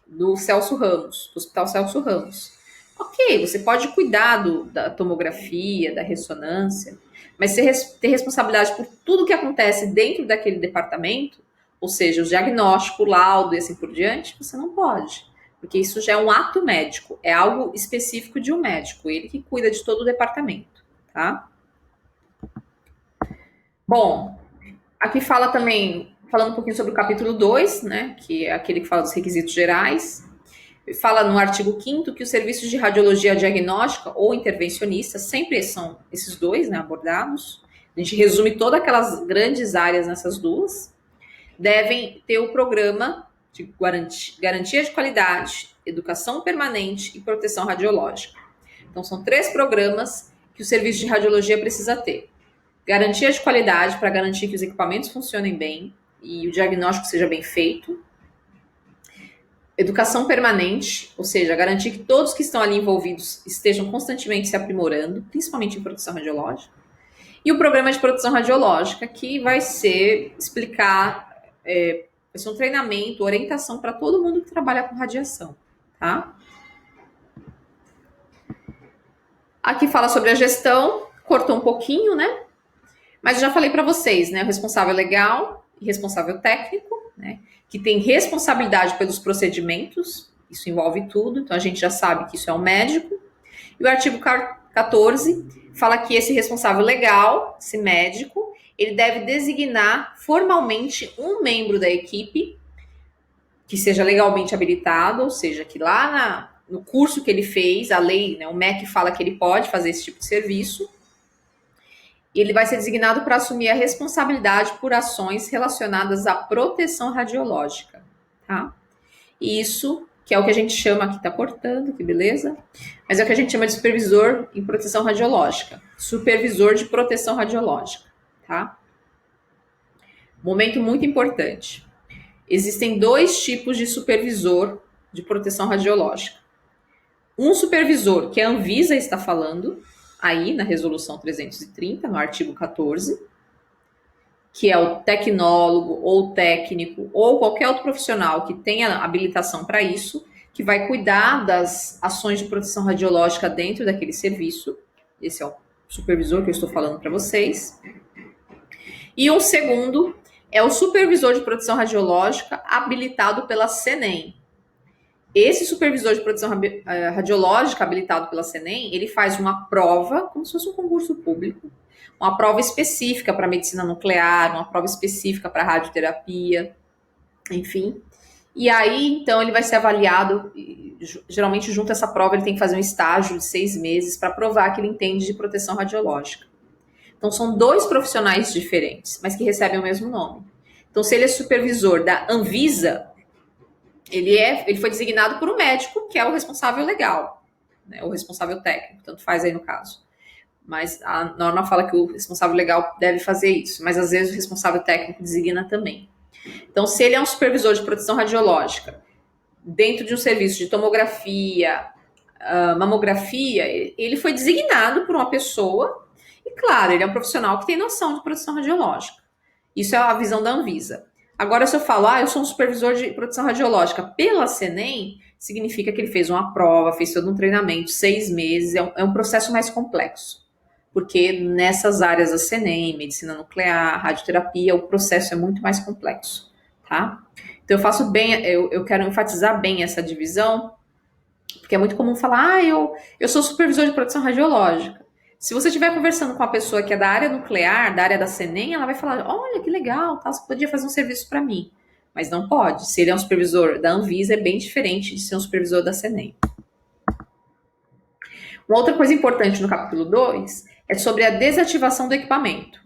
Speaker 1: do Celso Ramos, do Hospital Celso Ramos. Ok, você pode cuidar da tomografia, da ressonância, mas ter responsabilidade por tudo que acontece dentro daquele departamento, ou seja, o diagnóstico, o laudo e assim por diante, você não pode. Porque isso já é um ato médico, é algo específico de um médico, ele que cuida de todo o departamento, tá? Bom, aqui fala também, falando um pouquinho sobre o capítulo 2, né, que é aquele que fala dos requisitos gerais. Fala no artigo 5º que os serviços de radiologia diagnóstica ou intervencionista, sempre são esses dois, né, abordados. A gente resume todas aquelas grandes áreas nessas duas. Devem ter o programa de garantia de qualidade, educação permanente e proteção radiológica. Então, são 3 programas que o serviço de radiologia precisa ter. Garantia de qualidade, para garantir que os equipamentos funcionem bem e o diagnóstico seja bem feito. Educação permanente, ou seja, garantir que todos que estão ali envolvidos estejam constantemente se aprimorando, principalmente em proteção radiológica. E o programa de proteção radiológica, que vai ser vai ser um treinamento, orientação para todo mundo que trabalha com radiação, tá? Aqui fala sobre a gestão, cortou um pouquinho, né? Mas eu já falei para vocês, né? O responsável legal e responsável técnico, né? Que tem responsabilidade pelos procedimentos, isso envolve tudo, então a gente já sabe que isso é um médico. E o artigo 14 fala que esse responsável legal, esse médico, ele deve designar formalmente um membro da equipe que seja legalmente habilitado, ou seja, que lá no curso que ele fez, a lei, né, o MEC fala que ele pode fazer esse tipo de serviço, e ele vai ser designado para assumir a responsabilidade por ações relacionadas à proteção radiológica, tá? E isso que é o que a gente chama, aqui tá cortando, que beleza, mas é o que a gente chama de supervisor em proteção radiológica, supervisor de proteção radiológica, tá? Momento muito importante. Existem dois tipos de supervisor de proteção radiológica. Um supervisor, que a Anvisa está falando, aí na resolução 330, no artigo 14, que é o tecnólogo ou técnico ou qualquer outro profissional que tenha habilitação para isso, que vai cuidar das ações de proteção radiológica dentro daquele serviço. Esse é o supervisor que eu estou falando para vocês. E um segundo é o supervisor de proteção radiológica habilitado pela CNEM. Esse supervisor de proteção radiológica habilitado pela CNEM, ele faz uma prova, como se fosse um concurso público, uma prova específica para medicina nuclear, uma prova específica para radioterapia, enfim. E aí, então, ele vai ser avaliado, geralmente junto a essa prova ele tem que fazer um estágio de 6 meses para provar que ele entende de proteção radiológica. Então, são dois profissionais diferentes, mas que recebem o mesmo nome. Então, se ele é supervisor da Anvisa, ele foi designado por um médico, que é o responsável legal, né, o responsável técnico, tanto faz aí no caso. Mas a norma fala que o responsável legal deve fazer isso, mas às vezes o responsável técnico designa também. Então, se ele é um supervisor de proteção radiológica, dentro de um serviço de tomografia, mamografia, ele foi designado por uma pessoa, e claro, ele é um profissional que tem noção de proteção radiológica. Isso é a visão da Anvisa. Agora, se eu falo, eu sou um supervisor de proteção radiológica pela CNEM, significa que ele fez uma prova, fez todo um treinamento, 6 meses, é um processo mais complexo. Porque nessas áreas da CNEM, medicina nuclear, radioterapia, o processo é muito mais complexo, tá? Então eu quero enfatizar bem essa divisão, porque é muito comum falar, eu sou supervisor de proteção radiológica. Se você estiver conversando com uma pessoa que é da área nuclear, da área da CNEM, ela vai falar, olha que legal, tá, você podia fazer um serviço para mim. Mas não pode. Se ele é um supervisor da Anvisa, é bem diferente de ser um supervisor da CNEM. Uma outra coisa importante no capítulo 2 é sobre a desativação do equipamento.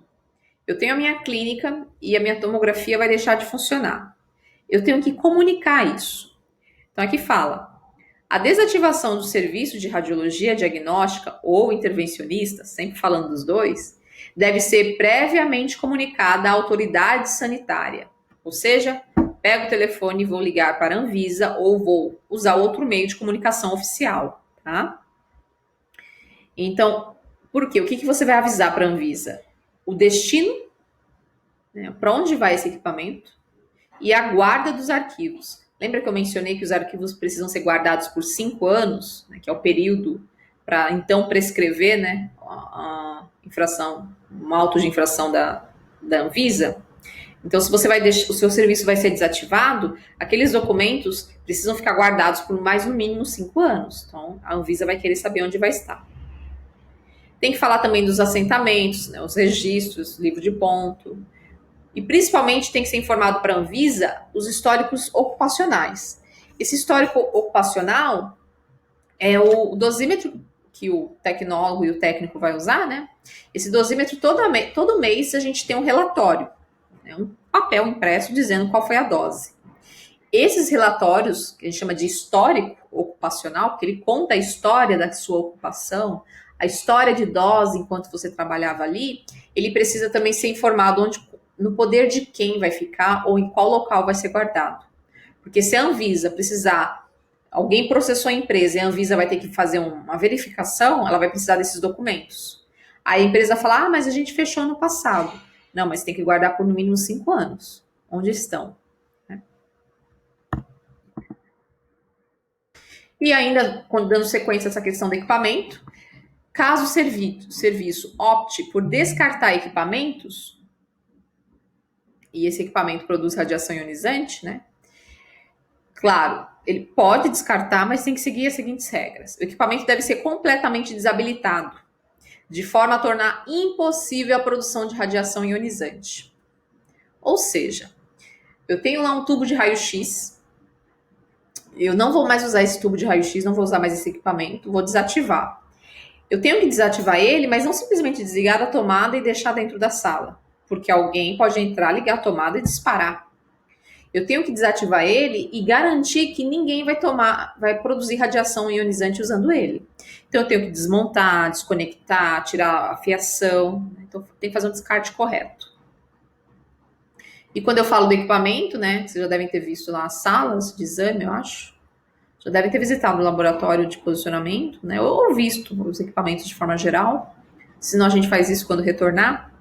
Speaker 1: Eu tenho a minha clínica e a minha tomografia vai deixar de funcionar. Eu tenho que comunicar isso. Então aqui fala, a desativação do serviço de radiologia diagnóstica ou intervencionista, sempre falando dos dois, deve ser previamente comunicada à autoridade sanitária. Ou seja, pego o telefone e vou ligar para a Anvisa ou vou usar outro meio de comunicação oficial, tá? Então, por quê? O que você vai avisar para a Anvisa? O destino, né, para onde vai esse equipamento e a guarda dos arquivos. Lembra que eu mencionei que os arquivos precisam ser guardados por 5 anos, né, que é o período para então prescrever, né, a infração, uma auto de infração da Anvisa? Então, se você vai deixar, o seu serviço vai ser desativado, aqueles documentos precisam ficar guardados por mais no mínimo 5 anos. Então, a Anvisa vai querer saber onde vai estar. Tem que falar também dos assentamentos, né, os registros, livro de ponto. E principalmente tem que ser informado para a Anvisa os históricos ocupacionais. Esse histórico ocupacional é o dosímetro que o tecnólogo e o técnico vai usar, né? Esse dosímetro, todo mês a gente tem um relatório, né? Um papel impresso dizendo qual foi a dose. Esses relatórios, que a gente chama de histórico ocupacional, porque ele conta a história da sua ocupação, a história de dose enquanto você trabalhava ali, ele precisa também ser informado no poder de quem vai ficar ou em qual local vai ser guardado. Porque se a Anvisa precisar, alguém processou a empresa e a Anvisa vai ter que fazer uma verificação, ela vai precisar desses documentos. Aí a empresa fala, mas a gente fechou no passado. Não, mas tem que guardar por no mínimo 5 anos. Onde estão? E ainda, dando sequência a essa questão do equipamento, caso o serviço opte por descartar equipamentos, e esse equipamento produz radiação ionizante, né? Claro, ele pode descartar, mas tem que seguir as seguintes regras. O equipamento deve ser completamente desabilitado, de forma a tornar impossível a produção de radiação ionizante. Ou seja, eu tenho lá um tubo de raio-x, eu não vou mais usar esse tubo de raio-x, não vou usar mais esse equipamento, vou desativar. Eu tenho que desativar ele, mas não simplesmente desligar a tomada e deixar dentro da sala, porque alguém pode entrar, ligar a tomada e disparar. Eu tenho que desativar ele e garantir que ninguém vai produzir radiação ionizante usando ele. Então eu tenho que desmontar, desconectar, tirar a fiação. Então tem que fazer um descarte correto. E quando eu falo do equipamento, né, vocês já devem ter visto lá as salas de exame, eu acho. Já devem ter visitado o laboratório de posicionamento, né, ou visto os equipamentos de forma geral. Senão a gente faz isso quando retornar.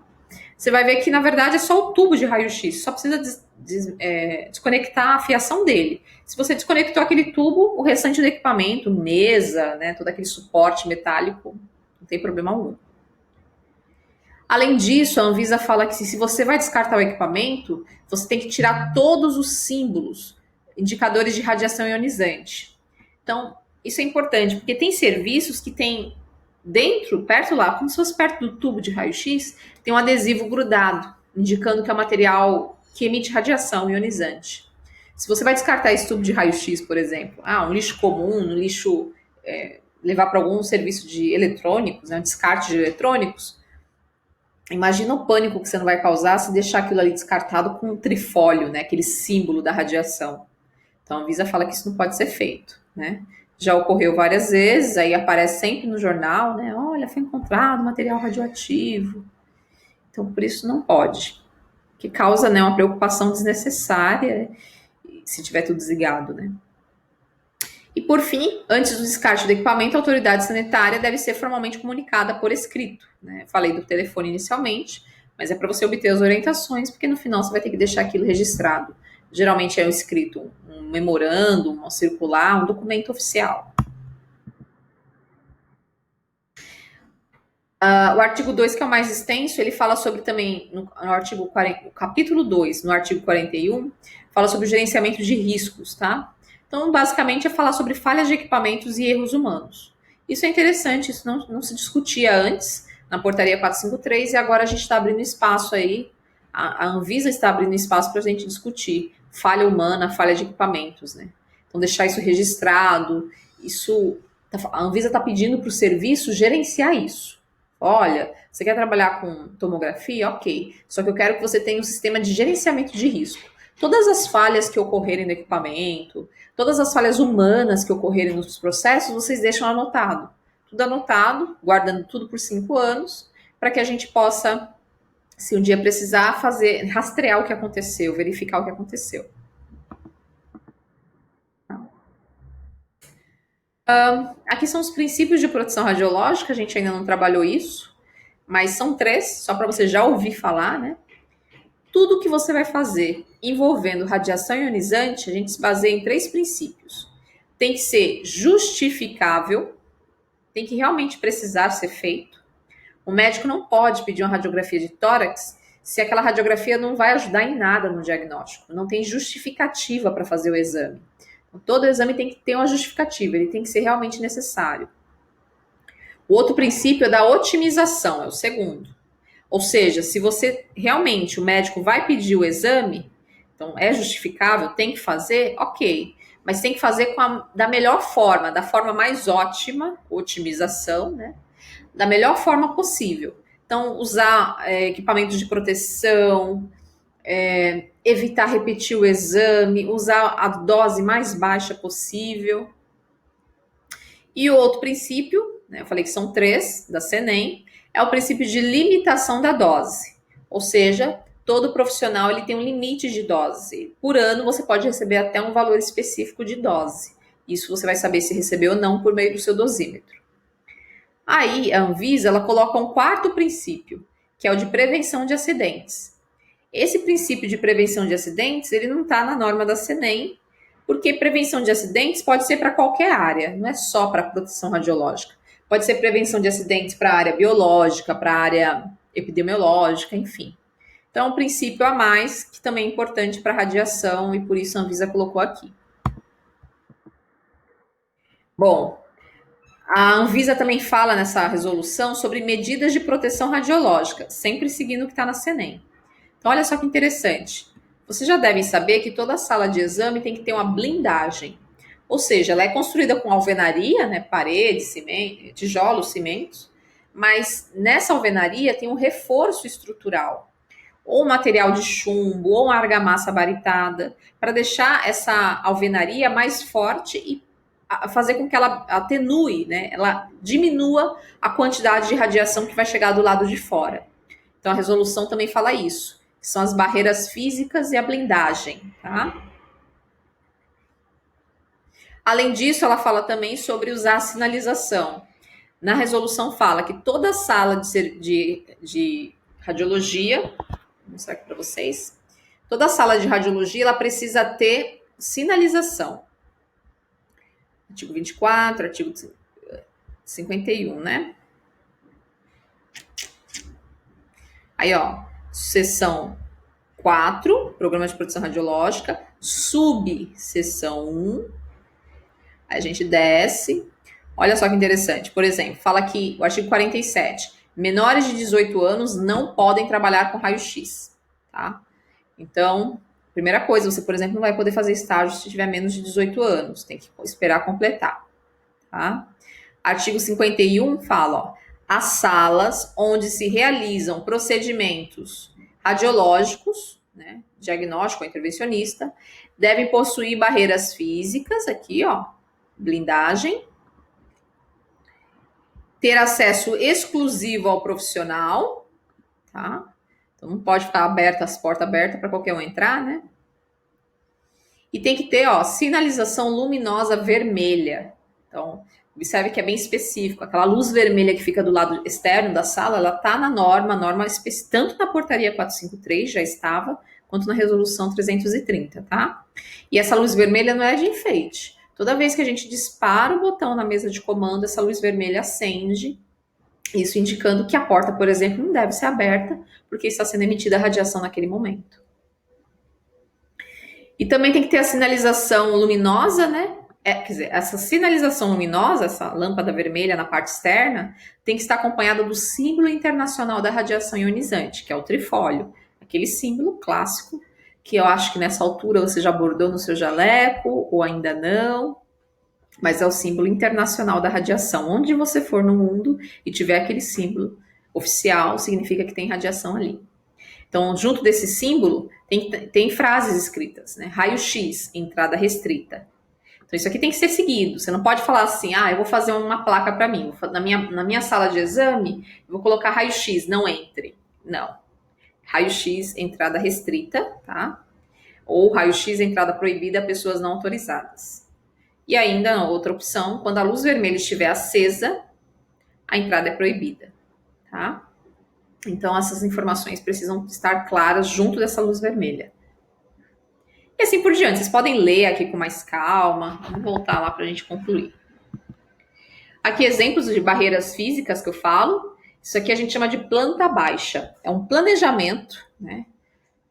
Speaker 1: Você vai ver que, na verdade, é só o tubo de raio-x. Só precisa desconectar a fiação dele. Se você desconectou aquele tubo, o restante do equipamento, mesa, né, todo aquele suporte metálico, não tem problema algum. Além disso, a Anvisa fala que se você vai descartar o equipamento, você tem que tirar todos os símbolos, indicadores de radiação ionizante. Então, isso é importante, porque tem serviços que tem dentro, perto lá, como se fosse perto do tubo de raio-x, tem um adesivo grudado, indicando que é um material que emite radiação ionizante. Se você vai descartar esse tubo de raio-x, por exemplo, um lixo comum, um lixo levar para algum serviço de eletrônicos, né, um descarte de eletrônicos, imagina o pânico que você não vai causar se deixar aquilo ali descartado com um trifólio, né, aquele símbolo da radiação. Então a Anvisa fala que isso não pode ser feito, né? Já ocorreu várias vezes, aí aparece sempre no jornal, né? Olha, foi encontrado material radioativo. Então, por isso não pode. Que causa, né, uma preocupação desnecessária se tiver tudo desligado, né? E por fim, antes do descarte do equipamento, a autoridade sanitária deve ser formalmente comunicada por escrito, né? Falei do telefone inicialmente, mas é para você obter as orientações, porque no final você vai ter que deixar aquilo registrado. Geralmente é um escrito, um memorando, um circular, um documento oficial. O artigo 2, que é o mais extenso, ele fala sobre também, no artigo 40, capítulo 2, no artigo 41, fala sobre o gerenciamento de riscos, tá? Então, basicamente, é falar sobre falhas de equipamentos e erros humanos. Isso é interessante, isso não se discutia antes, na portaria 453, e agora a gente está abrindo espaço aí, a Anvisa está abrindo espaço para a gente discutir falha humana, falha de equipamentos, né? Então, deixar isso registrado, a Anvisa está pedindo para o serviço gerenciar isso. Olha, você quer trabalhar com tomografia? Ok. Só que eu quero que você tenha um sistema de gerenciamento de risco. Todas as falhas que ocorrerem no equipamento, todas as falhas humanas que ocorrerem nos processos, vocês deixam anotado. Tudo anotado, guardando tudo por 5 anos, para que a gente possa, se um dia precisar, rastrear o que aconteceu, verificar o que aconteceu. Aqui são os princípios de proteção radiológica, a gente ainda não trabalhou isso, mas são 3, só para você já ouvir falar, né? Tudo que você vai fazer envolvendo radiação ionizante, a gente se baseia em 3 princípios. Tem que ser justificável, tem que realmente precisar ser feito. O médico não pode pedir uma radiografia de tórax se aquela radiografia não vai ajudar em nada no diagnóstico, não tem justificativa para fazer o exame. Então, todo exame tem que ter uma justificativa, ele tem que ser realmente necessário. O outro princípio é da otimização, é o segundo. Ou seja, se você realmente, o médico vai pedir o exame, então é justificável, tem que fazer, ok. Mas tem que fazer da melhor forma, da forma mais ótima, otimização, né? Da melhor forma possível. Então, usar equipamentos de proteção, evitar repetir o exame, usar a dose mais baixa possível. E o outro princípio, né, eu falei que são 3, da CNEM, é o princípio de limitação da dose. Ou seja, todo profissional ele tem um limite de dose. Por ano, você pode receber até um valor específico de dose. Isso você vai saber se recebeu ou não por meio do seu dosímetro. Aí, a Anvisa ela coloca um 4º princípio, que é o de prevenção de acidentes. Esse princípio de prevenção de acidentes, ele não está na norma da CNEM, porque prevenção de acidentes pode ser para qualquer área, não é só para proteção radiológica. Pode ser prevenção de acidentes para a área biológica, para a área epidemiológica, enfim. Então, é um princípio a mais, que também é importante para a radiação, e por isso a Anvisa colocou aqui. Bom, a Anvisa também fala nessa resolução sobre medidas de proteção radiológica, sempre seguindo o que está na CNEM. Então, olha só que interessante. Vocês já devem saber que toda sala de exame tem que ter uma blindagem. Ou seja, ela é construída com alvenaria, né, paredes, cimento, tijolos, cimentos, mas nessa alvenaria tem um reforço estrutural. ou material de chumbo, ou uma argamassa baritada, para deixar essa alvenaria mais forte e fazer com que ela atenue, né? Ela diminua a quantidade de radiação que vai chegar do lado de fora. Então a resolução também fala isso, que são as barreiras físicas e a blindagem, tá? Além disso, ela fala também sobre usar a sinalização. Na resolução fala que toda sala de radiologia, vou mostrar aqui para vocês, toda sala de radiologia ela precisa ter sinalização. Artigo 24, artigo 51, né? Aí, ó, seção 4, Programa de Proteção Radiológica, subseção 1, aí a gente desce. Olha só que interessante. Por exemplo, fala aqui o artigo 47. Menores de 18 anos não podem trabalhar com raio-x, tá? Então, primeira coisa, você, por exemplo, não vai poder fazer estágio se tiver menos de 18 anos. Tem que esperar completar, tá? Artigo 51 fala, ó, as salas onde se realizam procedimentos radiológicos, né, diagnóstico ou intervencionista, devem possuir barreiras físicas, aqui, ó, blindagem, ter acesso exclusivo ao profissional, tá? Então não pode ficar aberta as portas abertas para qualquer um entrar, né? E tem que ter, ó, sinalização luminosa vermelha. Então, observe que é bem específico. Aquela luz vermelha que fica do lado externo da sala, ela tá na norma tanto na portaria 453 já estava, quanto na resolução 330, tá? E essa luz vermelha não é de enfeite. Toda vez que a gente dispara o botão na mesa de comando, essa luz vermelha acende, isso indicando que a porta, por exemplo, não deve ser aberta, porque está sendo emitida a radiação naquele momento. E também tem que ter a sinalização luminosa, né? Quer dizer, essa sinalização luminosa, essa lâmpada vermelha na parte externa, tem que estar acompanhada do símbolo internacional da radiação ionizante, que é o trifólio, aquele símbolo clássico, que eu acho que nessa altura você já abordou no seu jaleco, ou ainda não, mas é o símbolo internacional da radiação. Onde você for no mundo e tiver aquele símbolo oficial, significa que tem radiação ali. Então, junto desse símbolo, tem frases escritas, né? Raio-X, entrada restrita. Então, isso aqui tem que ser seguido. Você não pode falar assim, eu vou fazer uma placa para mim. Na minha sala de exame, eu vou colocar raio-X, não entre. Não. Raio-X, entrada restrita, tá? Ou raio-X, entrada proibida a pessoas não autorizadas. E ainda, outra opção, quando a luz vermelha estiver acesa, a entrada é proibida, tá? Então, essas informações precisam estar claras junto dessa luz vermelha. E assim por diante. Vocês podem ler aqui com mais calma. Vamos voltar lá para a gente concluir. Aqui, exemplos de barreiras físicas que eu falo. Isso aqui a gente chama de planta baixa. É um planejamento, né?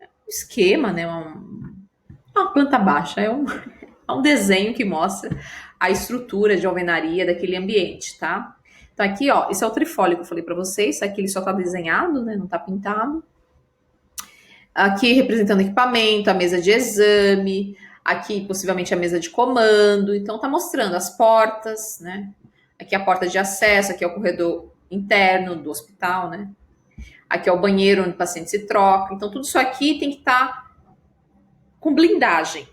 Speaker 1: Um esquema, né? Uma planta baixa. É um desenho que mostra a estrutura de alvenaria daquele ambiente, tá? Então aqui, ó, esse é o trifólio que eu falei para vocês. Isso aqui ele só tá desenhado, né? Não tá pintado. Aqui representando equipamento, a mesa de exame. Aqui possivelmente a mesa de comando. Então tá mostrando as portas, né? Aqui a porta de acesso, aqui é o corredor interno do hospital, né? Aqui é o banheiro onde o paciente se troca. Então tudo isso aqui tem que estar com blindagem.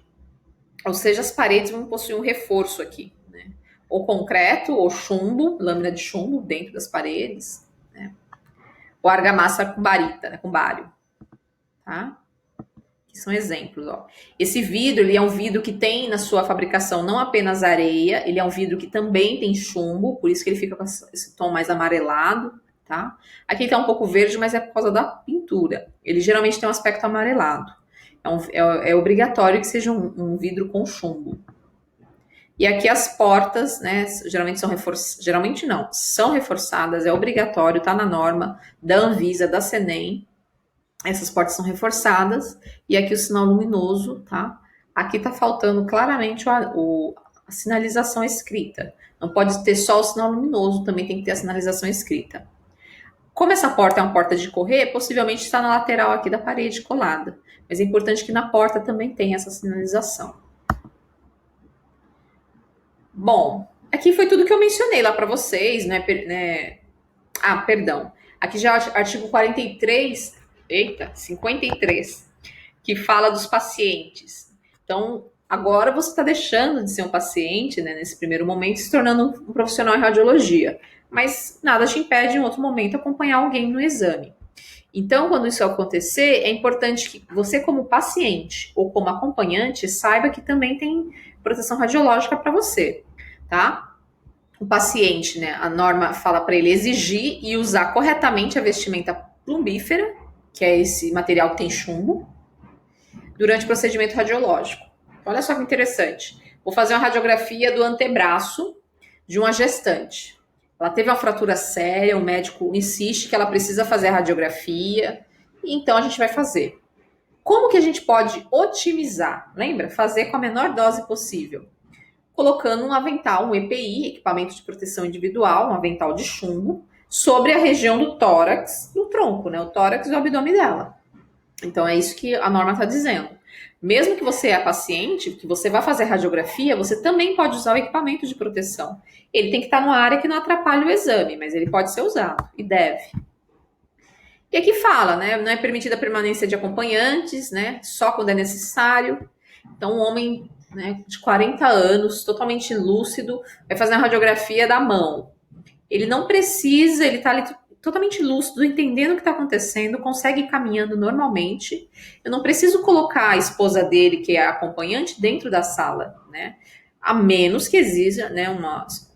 Speaker 1: Ou seja, as paredes vão possuir um reforço aqui, né? Ou concreto, ou chumbo, lâmina de chumbo dentro das paredes, né? Ou argamassa com barita, né? Com bário, tá? Que são exemplos, ó. Esse vidro, ele é um vidro que tem na sua fabricação não apenas areia, ele é um vidro que também tem chumbo, por isso que ele fica com esse tom mais amarelado, tá? Aqui tá um pouco verde, mas é por causa da pintura. Ele geralmente tem um aspecto amarelado. É obrigatório que seja um vidro com chumbo. E aqui as portas, né, geralmente são reforçadas, geralmente não, são reforçadas, é obrigatório, tá na norma da Anvisa, da Senem. Essas portas são reforçadas. E aqui o sinal luminoso, tá? Aqui tá faltando claramente a sinalização escrita. Não pode ter só o sinal luminoso, também tem que ter a sinalização escrita. Como essa porta é uma porta de correr, possivelmente está na lateral aqui da parede colada. Mas é importante que na porta também tenha essa sinalização. Bom, aqui foi tudo que eu mencionei lá para vocês, né? Perdão. Aqui já o artigo 43 Eita, 53, que fala dos pacientes. Então, agora você está deixando de ser um paciente, né, nesse primeiro momento, se tornando um profissional em radiologia. Mas nada te impede, em outro momento, acompanhar alguém no exame. Então, quando isso acontecer, é importante que você, como paciente ou como acompanhante, saiba que também tem proteção radiológica para você, tá? O paciente, né, a norma fala para ele exigir e usar corretamente a vestimenta plumbífera, que é esse material que tem chumbo, durante o procedimento radiológico. Olha só que interessante. Vou fazer uma radiografia do antebraço de uma gestante. Ela teve uma fratura séria, o médico insiste que ela precisa fazer a radiografia, então a gente vai fazer. Como que a gente pode otimizar? Lembra? Fazer com a menor dose possível. Colocando um avental, um EPI, equipamento de proteção individual, um avental de chumbo, sobre a região do tórax, do tronco, né? O tórax e o abdômen dela. Então é isso que a norma está dizendo. Mesmo que você é paciente, que você vai fazer radiografia, você também pode usar o equipamento de proteção. Ele tem que estar numa área que não atrapalhe o exame, mas ele pode ser usado e deve. E aqui fala, né? Não é permitida a permanência de acompanhantes, né? Só quando é necessário. Então, um homem, né, de 40 anos, totalmente lúcido, vai fazer a radiografia da mão. Ele não precisa, ele está ali totalmente lúcido, entendendo o que está acontecendo, consegue ir caminhando normalmente. Eu não preciso colocar a esposa dele, que é a acompanhante, dentro da sala, né? A menos que exija, né,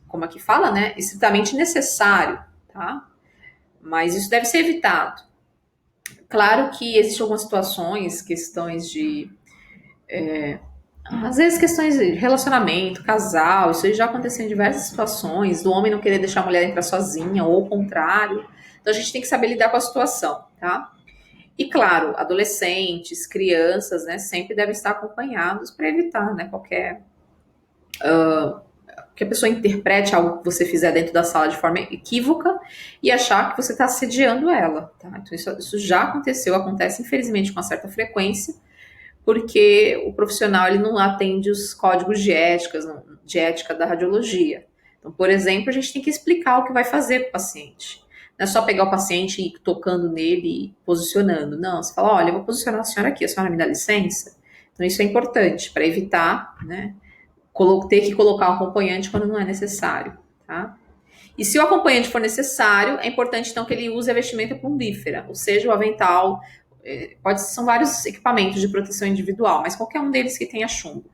Speaker 1: como aqui fala, né, estritamente necessário, tá? Mas isso deve ser evitado. Claro que existem algumas situações, questões de às vezes questões de relacionamento, casal, isso aí já aconteceu em diversas situações, do homem não querer deixar a mulher entrar sozinha, ou o contrário. Então a gente tem que saber lidar com a situação, tá? E claro, adolescentes, crianças, né, sempre devem estar acompanhados para evitar, né, qualquer que a pessoa interprete algo que você fizer dentro da sala de forma equívoca e achar que você está assediando ela, tá? Então isso já aconteceu, acontece infelizmente com uma certa frequência, porque o profissional ele não atende os códigos de ética da radiologia. Então, por exemplo, a gente tem que explicar o que vai fazer com o paciente. Não é só pegar o paciente e ir tocando nele e posicionando. Não, você fala, olha, eu vou posicionar a senhora aqui, a senhora me dá licença? Então, isso é importante para evitar, né, ter que colocar o acompanhante quando não é necessário, tá? E se o acompanhante for necessário, é importante então que ele use a vestimenta plumbífera, ou seja, o avental, são vários equipamentos de proteção individual, mas qualquer um deles que tenha chumbo.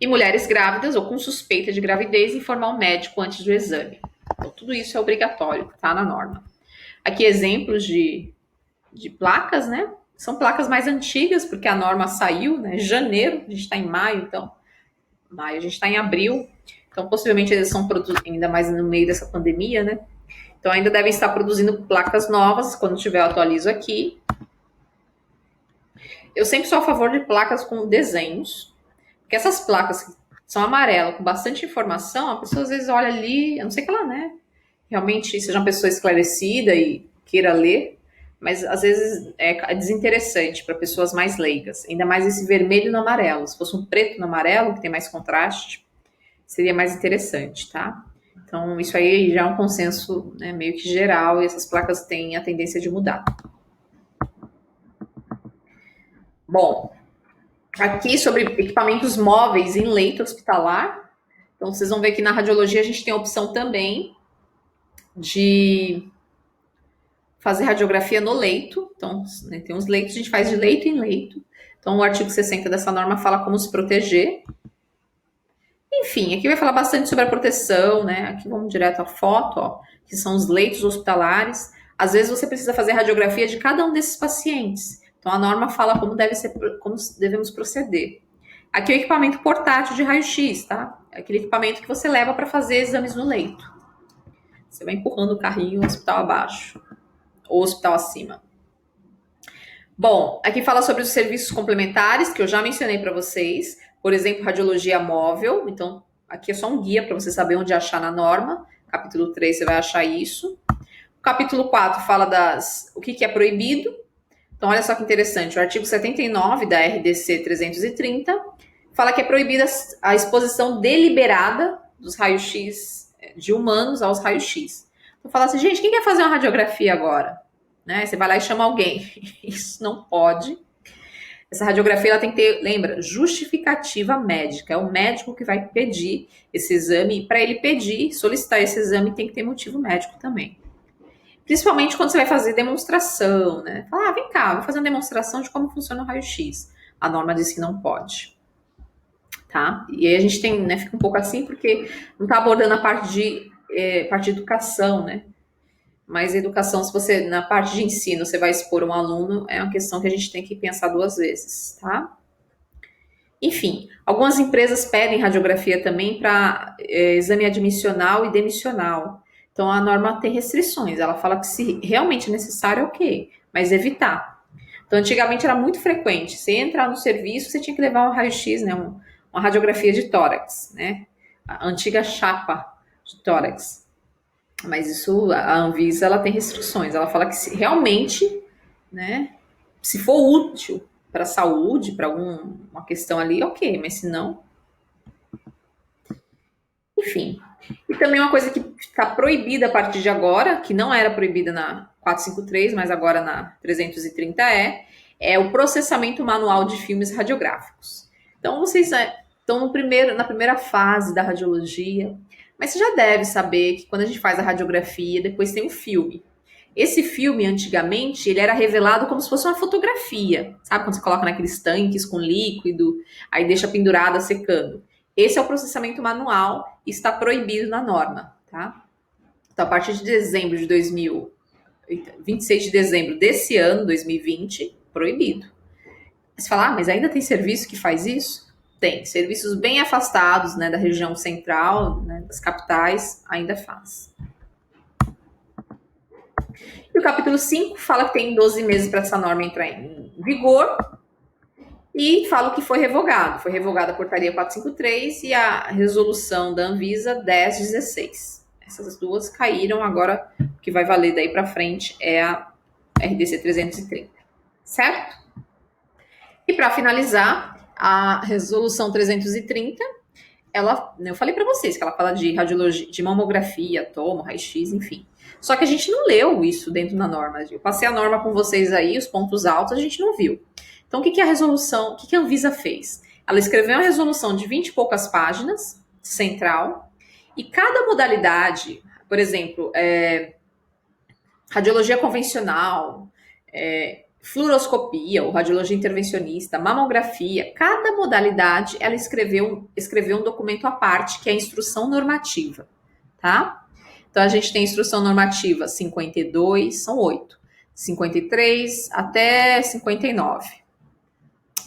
Speaker 1: E mulheres grávidas ou com suspeita de gravidez informar o médico antes do exame. Então, tudo isso é obrigatório, tá na norma. Aqui exemplos de placas, né? São placas mais antigas, porque a norma saiu, né? Janeiro, a gente está em maio, então. Maio, a gente está em abril. Então, possivelmente, eles são produzidos, ainda mais no meio dessa pandemia, né? Então, ainda devem estar produzindo placas novas. Quando tiver, eu atualizo aqui. Eu sempre sou a favor de placas com desenhos, porque essas placas que são amarelas, com bastante informação, a pessoa às vezes olha ali, a não sei que ela, né, realmente seja uma pessoa esclarecida e queira ler, mas às vezes é desinteressante para pessoas mais leigas, ainda mais esse vermelho no amarelo. Se fosse um preto no amarelo, que tem mais contraste, seria mais interessante, tá? Então, isso aí já é um consenso, né, meio que geral, e essas placas têm a tendência de mudar. Bom, aqui sobre equipamentos móveis em leito hospitalar. Então, vocês vão ver que na radiologia a gente tem a opção também de fazer radiografia no leito. Então, né, tem uns leitos, a gente faz de leito em leito. Então, o artigo 60 dessa norma fala como se proteger. Enfim, aqui vai falar bastante sobre a proteção, né? Aqui vamos direto à foto, ó, que são os leitos hospitalares. Às vezes você precisa fazer radiografia de cada um desses pacientes. Então, a norma fala como devemos proceder. Aqui é o equipamento portátil de raio-x, tá? É aquele equipamento que você leva para fazer exames no leito. Você vai empurrando o carrinho hospital abaixo ou hospital acima. Bom, aqui fala sobre os serviços complementares, que eu já mencionei para vocês. Por exemplo, radiologia móvel. Então, aqui é só um guia para você saber onde achar na norma. Capítulo 3 você vai achar isso. O capítulo 4 fala o que é proibido. Então, olha só que interessante. O artigo 79 da RDC 330 fala que é proibida a exposição deliberada dos raios-x de humanos aos raios-x. Então, fala assim, gente, quem quer fazer uma radiografia agora? né? Você vai lá e chama alguém. Isso não pode. Essa radiografia ela tem que ter, lembra, justificativa médica. É o médico que vai pedir esse exame. Para ele pedir, solicitar esse exame, tem que ter motivo médico também. Principalmente quando você vai fazer demonstração, né? Fala, vem cá, vou fazer uma demonstração de como funciona o raio-x. A norma diz que não pode, tá? E aí a gente tem, né, fica um pouco assim porque não está abordando a parte de educação, né? Mas educação, se você, na parte de ensino, você vai expor um aluno, é uma questão que a gente tem que pensar duas vezes, tá? Enfim, algumas empresas pedem radiografia também para exame admissional e demissional. Então, a norma tem restrições. Ela fala que se realmente é necessário, ok, mas evitar. Então, antigamente era muito frequente. Você ia entrar no serviço, você tinha que levar um raio-x, né, uma radiografia de tórax, né? A antiga chapa de tórax. Mas isso, a Anvisa, ela tem restrições. Ela fala que se realmente, né, se for útil para a saúde, para alguma questão ali, ok, mas se não, enfim. E também uma coisa que está proibida a partir de agora, que não era proibida na 453, mas agora na 330 é o processamento manual de filmes radiográficos. Então vocês estão na primeira fase da radiologia, mas você já deve saber que quando a gente faz a radiografia, depois tem um filme. Esse filme, antigamente, ele era revelado como se fosse uma fotografia. Sabe quando você coloca naqueles tanques com líquido, aí deixa pendurada secando? Esse é o processamento manual e está proibido na norma, tá? Então, a partir de dezembro de 26 de dezembro desse ano, 2020, proibido. Você fala, mas ainda tem serviço que faz isso? Tem. Serviços bem afastados, né, da região central, né, das capitais, ainda faz. E o capítulo 5 fala que tem 12 meses para essa norma entrar em vigor e fala que foi revogado. Foi revogada a portaria 453 e a resolução da Anvisa 1016. Essas duas caíram, agora o que vai valer daí para frente é a RDC 330, certo? E para finalizar, a resolução 330, eu falei para vocês que ela fala de radiologia, de mamografia, tomo, raio-x, enfim. Só que a gente não leu isso dentro da norma. Eu passei a norma com vocês aí, os pontos altos, a gente não viu. Então, o que a resolução, o que a Anvisa fez? Ela escreveu uma resolução de 20 e poucas páginas, central, e cada modalidade, por exemplo, radiologia convencional, fluoroscopia, ou radiologia intervencionista, mamografia, cada modalidade ela escreveu um documento à parte, que é a instrução normativa, tá? Então, a gente tem a instrução normativa 52, são 8, 53 até 59.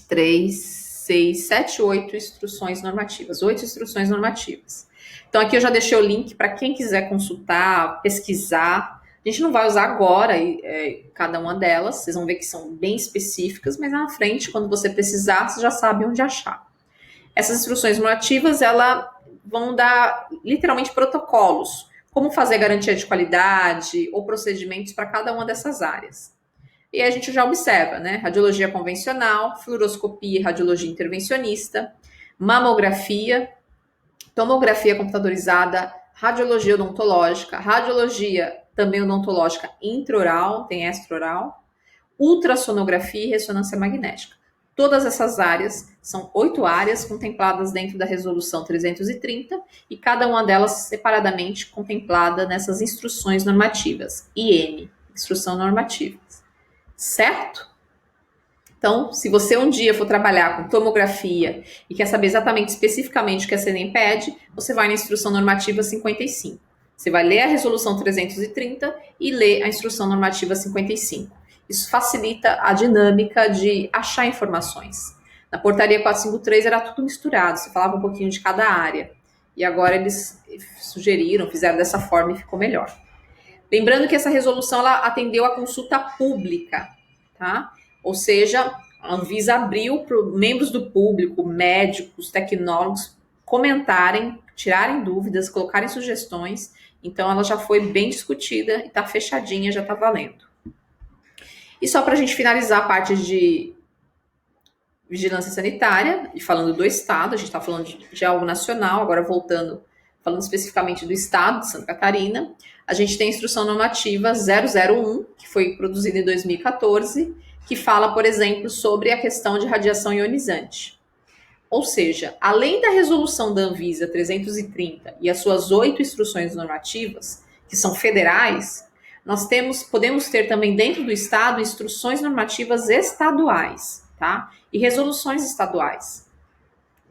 Speaker 1: 3, 6, 7, 8 instruções normativas, 8 instruções normativas. Então, aqui eu já deixei o link para quem quiser consultar, pesquisar. A gente não vai usar agora cada uma delas, vocês vão ver que são bem específicas, mas na frente, quando você precisar, você já sabe onde achar. Essas instruções normativas, elas vão dar literalmente protocolos, como fazer garantia de qualidade ou procedimentos para cada uma dessas áreas. E a gente já observa, né? Radiologia convencional, fluoroscopia e radiologia intervencionista, mamografia, tomografia computadorizada, radiologia odontológica, radiologia também odontológica intraoral, tem extraoral, ultrassonografia e ressonância magnética. Todas essas áreas são 8 áreas contempladas dentro da resolução 330 e cada uma delas separadamente contemplada nessas instruções normativas, IN, instrução normativa. Certo? Então, se você um dia for trabalhar com tomografia e quer saber exatamente, especificamente o que a CNEM pede, você vai na instrução normativa 55. Você vai ler a resolução 330 e ler a instrução normativa 55. Isso facilita a dinâmica de achar informações. Na portaria 453 era tudo misturado, você falava um pouquinho de cada área. E agora eles sugeriram, fizeram dessa forma e ficou melhor. Lembrando que essa resolução ela atendeu a consulta pública, tá? Ou seja, a Anvisa abriu para membros do público, médicos, tecnólogos, comentarem, tirarem dúvidas, colocarem sugestões. Então, ela já foi bem discutida e está fechadinha, já está valendo. E só para a gente finalizar a parte de vigilância sanitária, e falando do Estado, a gente está falando de algo nacional, agora voltando falando especificamente do estado de Santa Catarina, a gente tem a Instrução Normativa 001, que foi produzida em 2014, que fala, por exemplo, sobre a questão de radiação ionizante. Ou seja, além da resolução da Anvisa 330 e as suas 8 instruções normativas, que são federais, podemos ter também dentro do estado instruções normativas estaduais, tá? E resoluções estaduais.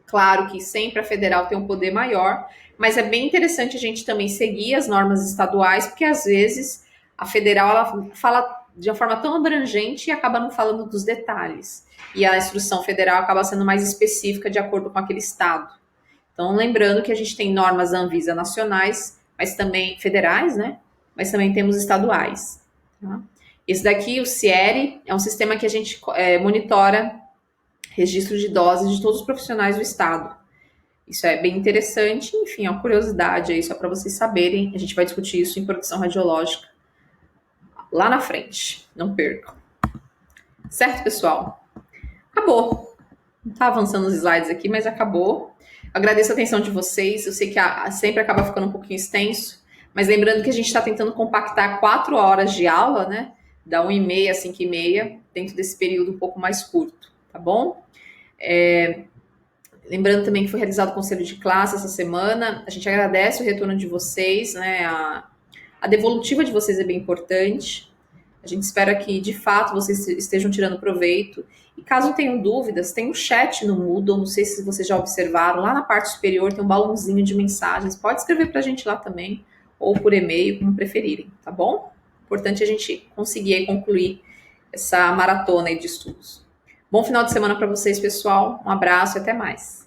Speaker 1: Claro que sempre a federal tem um poder maior, mas é bem interessante a gente também seguir as normas estaduais, porque às vezes a federal ela fala de uma forma tão abrangente e acaba não falando dos detalhes. E a instrução federal acaba sendo mais específica de acordo com aquele estado. Então, lembrando que a gente tem normas Anvisa nacionais, mas também federais, né? Mas também temos estaduais. Tá? Esse daqui, o CIERE, é um sistema que a gente monitora registro de doses de todos os profissionais do estado. Isso é bem interessante, enfim, é uma curiosidade aí, só para vocês saberem. A gente vai discutir isso em produção radiológica lá na frente. Não percam. Certo, pessoal? Acabou. Não está avançando os slides aqui, mas acabou. Agradeço a atenção de vocês. Eu sei que sempre acaba ficando um pouquinho extenso, mas lembrando que a gente está tentando compactar 4 horas de aula, né? Da 1h30 às 5h30, dentro desse período um pouco mais curto, tá bom? Lembrando também que foi realizado o conselho de classe essa semana. A gente agradece o retorno de vocês, né? A devolutiva de vocês é bem importante. A gente espera que, de fato, vocês estejam tirando proveito. E caso tenham dúvidas, tem um chat no Moodle, não sei se vocês já observaram, lá na parte superior tem um balãozinho de mensagens. Pode escrever para a gente lá também, ou por e-mail, como preferirem, tá bom? Importante a gente conseguir concluir essa maratona aí de estudos. Bom final de semana para vocês, pessoal. Um abraço e até mais.